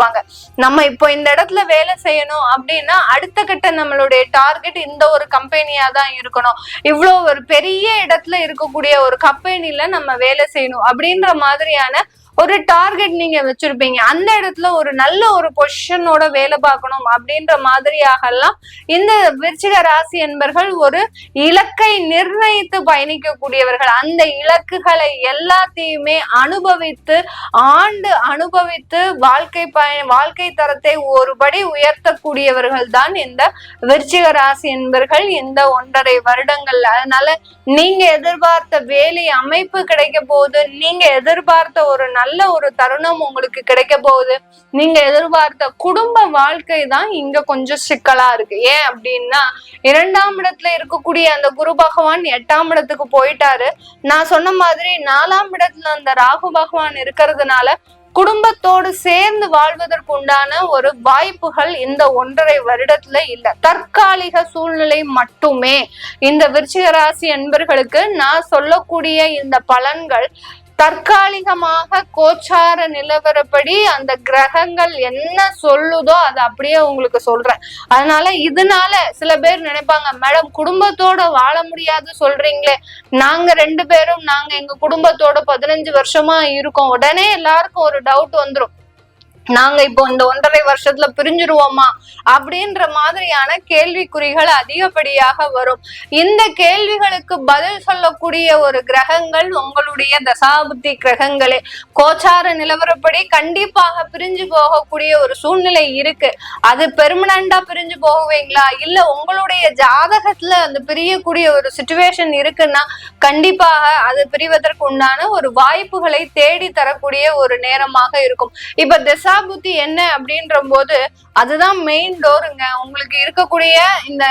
நம்ம இப்போ இந்த இடத்துல வேலை செய்யணும் அப்படின்னா அடுத்த கட்ட நம்மளுடைய டார்கெட் இந்த ஒரு கம்பெனியா தான் இருக்கணும். இவ்வளவு ஒரு பெரிய இடத்துல இருக்கக்கூடிய ஒரு கம்பெனில நம்ம வேலை செய்யணும் அப்படின்ற மாதிரியான ஒரு டார்கெட் நீங்க வச்சிருப்பீங்க. அந்த இடத்துல ஒரு நல்ல ஒரு பொசிஷனோட வேலை பார்க்கணும் அப்படின்ற மாதிரியாக எல்லாம் இந்த விருச்சிக ராசி என்பர்கள் ஒரு இலக்கை நிர்ணயித்து பயணிக்கக்கூடியவர்கள். அந்த இலக்குகளை எல்லாத்தையுமே அனுபவித்து அனுபவித்து வாழ்க்கை தரத்தை ஒருபடி உயர்த்தக்கூடியவர்கள் தான் இந்த விருச்சிக ராசி என்பர்கள் இந்த 1.5 வருடங்கள்ல. அதனால நீங்க எதிர்பார்த்த வேலை அமைப்பு கிடைக்க போகுது, நீங்க எதிர்பார்த்த ஒரு நல்ல ஒரு தருணம் உங்களுக்கு கிடைக்க போகுது, நீங்க எதிர்பார்த்த குடும்ப வாழ்க்கை தான் இங்க கொஞ்சம் சிக்கலா இருக்கு. ஏன் அப்படின்னா 2ஆம் இடத்துல இருக்கக்கூடிய அந்த குரு பகவான் 8ஆம் இடத்துக்கு போயிட்டாரு. நான் சொன்ன மாதிரி 4ஆம் இடத்துல அந்த ராகு பகவான் இருக்கிறதுனால குடும்பத்தோடு சேர்ந்து வாழ்வதற்கு உண்டான ஒரு வாய்ப்புகள் இந்த 1.5 வருடத்துல இல்ல. தற்காலிக சூழ்நிலை மட்டுமே. இந்த விருச்சிக ராசி என்பர்களுக்கு நான் சொல்லக்கூடிய இந்த பலன்கள் தற்காலிகமாக கோச்சார நிலவரப்படி அந்த கிரகங்கள் என்ன சொல்லுதோ அதை அப்படியே உங்களுக்கு சொல்றேன். இதனால சில பேர் நினைப்பாங்க, மேடம் குடும்பத்தோட வாழ முடியாது சொல்றீங்களே, நாங்க 2 பேரும் எங்க குடும்பத்தோட 15 வருஷமா இருக்கோம். உடனே எல்லாருக்கும் ஒரு டவுட் வந்துரும், நாங்க இப்போ இந்த 1.5 வருஷத்துல பிரிஞ்சிருவோமா அப்படின்ற மாதிரியான கேள்விக்குறிகள் அதிகப்படியாக வரும். இந்த கேள்விகளுக்கு பதில் சொல்லக்கூடிய ஒரு கிரகங்கள் உங்களுடைய தசாபுத்தி கிரகங்களே. கோச்சார நிலவரப்படி கண்டிப்பாக பிரிஞ்சு போகக்கூடிய ஒரு சூழ்நிலை இருக்கு. அது பெர்மனண்டா பிரிஞ்சு போகுவீங்களா, இல்ல உங்களுடைய ஜாதகத்துல அந்த பிரியக்கூடிய ஒரு சிச்சுவேஷன் இருக்குன்னா கண்டிப்பாக அது பிரிவதற்கு உண்டான ஒரு வாய்ப்புகளை தேடி தரக்கூடிய ஒரு நேரமாக இருக்கும். இப்ப புத்தி என்ன அப்படின்ற போது அதுதான் மெயின் டோருங்க. உங்களுக்கு இருக்கக்கூடிய இந்த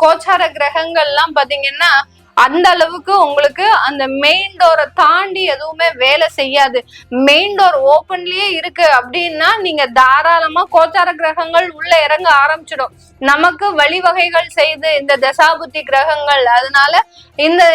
கோச்சார கிரகங்கள் எல்லாம் பாத்தீங்கன்னா அந்த அளவுக்கு உங்களுக்கு அந்த மெயின் டோரை தாண்டி எதுவுமே வேலை செய்யாது. மெயின் டோர் ஓப்பன்லயே இருக்கு அப்படின்னா நீங்க தாராளமா கோச்சார கிரகங்கள் உள்ள இறங்க ஆரம்பிச்சிடும். நமக்கு வழிவகைகள் செய்து இந்த தசாபுத்தி கிரகங்கள். அதனால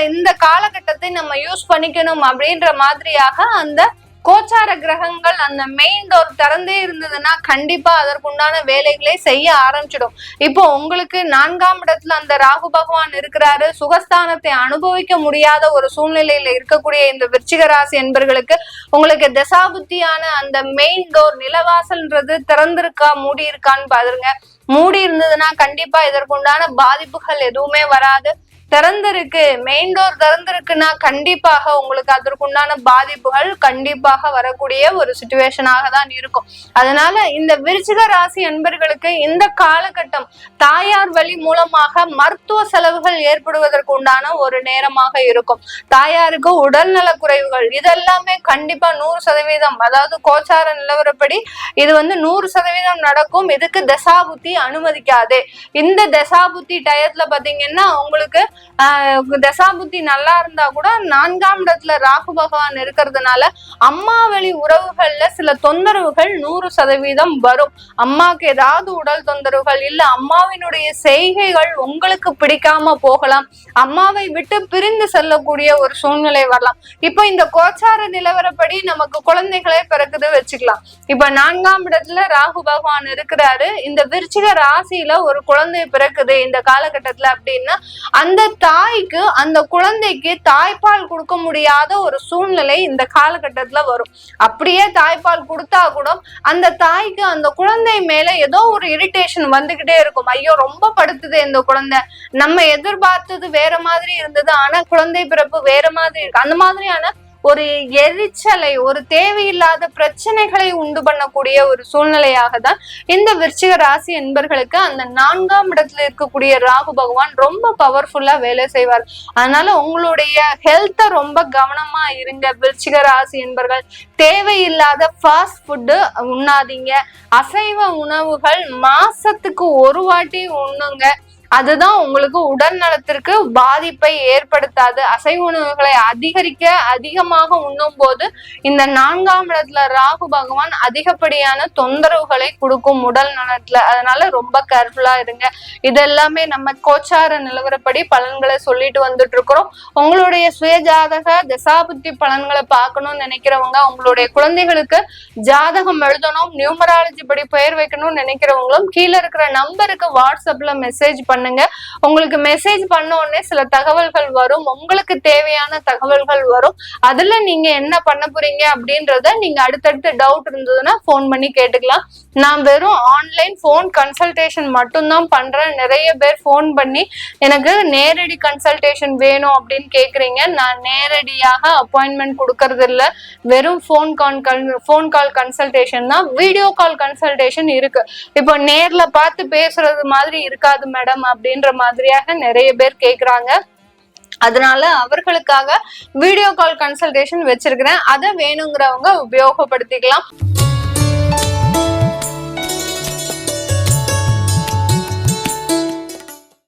இந்த காலகட்டத்தை நம்ம யூஸ் பண்ணிக்கணும் அப்படின்ற மாதிரியாக அந்த கோச்சார கிரகங்கள் அந்த மெயின் டோர் திறந்தே இருந்ததுன்னா கண்டிப்பா அதற்குண்டான வேலைகளை செய்ய ஆரம்பிச்சிடும். இப்போ உங்களுக்கு 4ஆம் இடத்துல அந்த ராகு பகவான் இருக்கிறாரு. சுகஸ்தானத்தை அனுபவிக்க முடியாத ஒரு சூழ்நிலையில இருக்கக்கூடிய இந்த விருச்சிக ராசி என்பர்களுக்கு உங்களுக்கு தசாபுத்தியான அந்த மெயின் டோர் நிலவாசல்ன்றது திறந்திருக்கா மூடி இருக்கான்னு பாருங்க. மூடி இருந்ததுன்னா கண்டிப்பா இதற்குண்டான பாதிப்புகள் எதுவுமே வராது. திறந்திருக்கு, மெயின் டோர் திறந்திருக்குன்னா கண்டிப்பாக உங்களுக்கு அதற்குண்டான பாதிப்புகள் கண்டிப்பாக வரக்கூடிய ஒரு சிச்சுவேஷனாக தான் இருக்கும். அதனால இந்த விருச்சிக ராசி அன்பர்களுக்கு இந்த காலகட்டம் தாயார் வழி மூலமாக மருத்துவ செலவுகள் ஏற்படுவதற்கு உண்டான ஒரு நேரமாக இருக்கும். தாயாருக்கு உடல்நல குறைவுகள் இதெல்லாமே கண்டிப்பா 100%, அதாவது கோச்சார நிலவரப்படி இது 100% நடக்கும். இதுக்கு தசாபுத்தி அனுமதிக்காது. இந்த தசாபுத்தி டயத்துல பாத்தீங்கன்னா உங்களுக்கு தசாபுத்தி நல்லா இருந்தா கூட 4ஆம் இடத்துல ராகு பகவான் இருக்கிறதுனால அம்மா வழி உறவுகள்ல சில தொந்தரவுகள் 100% வரும். அம்மாக்கு ஏதாவது உடல் தொந்தரவுகள், இல்ல அம்மாவினுடைய செய்கைகள் உங்களுக்கு பிடிக்காம போகலாம், அம்மாவை விட்டு பிரிந்து செல்லக்கூடிய ஒரு சூழ்நிலை வரலாம். இப்ப இந்த கோச்சார நிலவரப்படி நமக்கு குழந்தைகளே பிறக்குது வச்சுக்கலாம். இப்ப 4ஆம் இடத்துல ராகு பகவான் இருக்கிறாரு, இந்த விருச்சிக ராசியில ஒரு குழந்தை பிறக்குது இந்த காலகட்டத்துல அப்படின்னா அந்த தாய்க்கு அந்த குழந்தைக்கு தாய்ப்பால் கொடுக்க முடியாத ஒரு சூழ்நிலை இந்த காலகட்டத்துல வரும். அப்படியே தாய்ப்பால் கொடுத்தா கூட அந்த தாய்க்கு அந்த குழந்தை மேல ஏதோ ஒரு இரிட்டேஷன் வந்துகிட்டே இருக்கும். ஐயோ ரொம்ப படுத்துது இந்த குழந்தை, நம்ம எதிர்பார்த்தது வேற மாதிரி இருந்தது, ஆனா குழந்தை பிறப்பு வேற மாதிரி இருக்கு. அந்த மாதிரியான ஒரு எரிச்சலை, ஒரு தேவையில்லாத பிரச்சனைகளை உண்டு பண்ணக்கூடிய ஒரு சூழ்நிலையாக தான் இந்த விருச்சிக ராசி என்பர்களுக்கு அந்த 4ஆம் இடத்துல இருக்கக்கூடிய ராகு பகவான் ரொம்ப பவர்ஃபுல்லா வேலை செய்வார். அதனால உங்களுடைய ஹெல்த்தை ரொம்ப கவனமா இருங்க விருச்சிக ராசி என்பர்கள். தேவையில்லாத ஃபாஸ்ட் ஃபுட்டு உண்ணாதீங்க. அசைவ உணவுகள் மாசத்துக்கு ஒரு வாட்டி உண்ணுங்க. அதுதான் உங்களுக்கு உடல் நலத்திற்கு பாதிப்பை ஏற்படுத்தாது. அசைவ உணவுகளை அதிகமாக உண்ணும் போது இந்த 4ஆம் இடத்துல ராகு பகவான் அதிகப்படியான தொந்தரவுகளை கொடுக்கும் உடல் நலத்துல. அதனால ரொம்ப கேர்ஃபுல்லா இருங்க. இதெல்லாமே நம்ம கோச்சார நிலவரப்படி பலன்களை சொல்லிட்டு வந்துட்டு இருக்கிறோம். உங்களுடைய சுயஜாதக தசாபுத்தி பலன்களை பார்க்கணும்னு நினைக்கிறவங்க, உங்களுடைய குழந்தைகளுக்கு ஜாதகம் எழுதணும், நியூமராலஜி படி பெயர் வைக்கணும்னு நினைக்கிறவங்களும் கீழே இருக்கிற நம்பருக்கு வாட்ஸ்அப்ல மெசேஜ் பண்ணுங்க. உங்களுக்கு மெசேஜ் பண்ண உடனே சில தகவல்கள் வரும், உங்களுக்கு தேவையான தகவல்கள் வரும். அதுல நீங்க என்ன பண்ண போறீங்க அப்படின்றத நீங்க அடுத்தடுத்து டவுட் இருந்ததுன்னா போன் பண்ணி கேட்டுக்கலாம். நான் வெறும் ஆன்லைன் போன் கன்சல்டேஷன் மட்டும்தான் பண்றேன். நிறைய பேர் போன் பண்ணி எனக்கு நேரடி கன்சல்டேஷன் வேணும் அப்படின்னு கேக்குறீங்க. நான் நேரடியாக அப்பாயின்மெண்ட் கொடுக்கறது இல்ல, வெறும் போன் கால் கன்சல்டேஷன் தான். வீடியோ கால் கன்சல்டேஷன் இருக்கு. இப்போ நேர்ல பார்த்து பேசுறது மாதிரி இருக்காது மேடம் அப்படின்ற மாதிரியாக நிறைய பேர் கேக்குறாங்க. அதனால அவர்களுக்காக வீடியோ கால் கன்சல்டேஷன் வச்சிருக்கிறேன். அதை வேணுங்கிறவங்க உபயோகப்படுத்திக்கலாம்.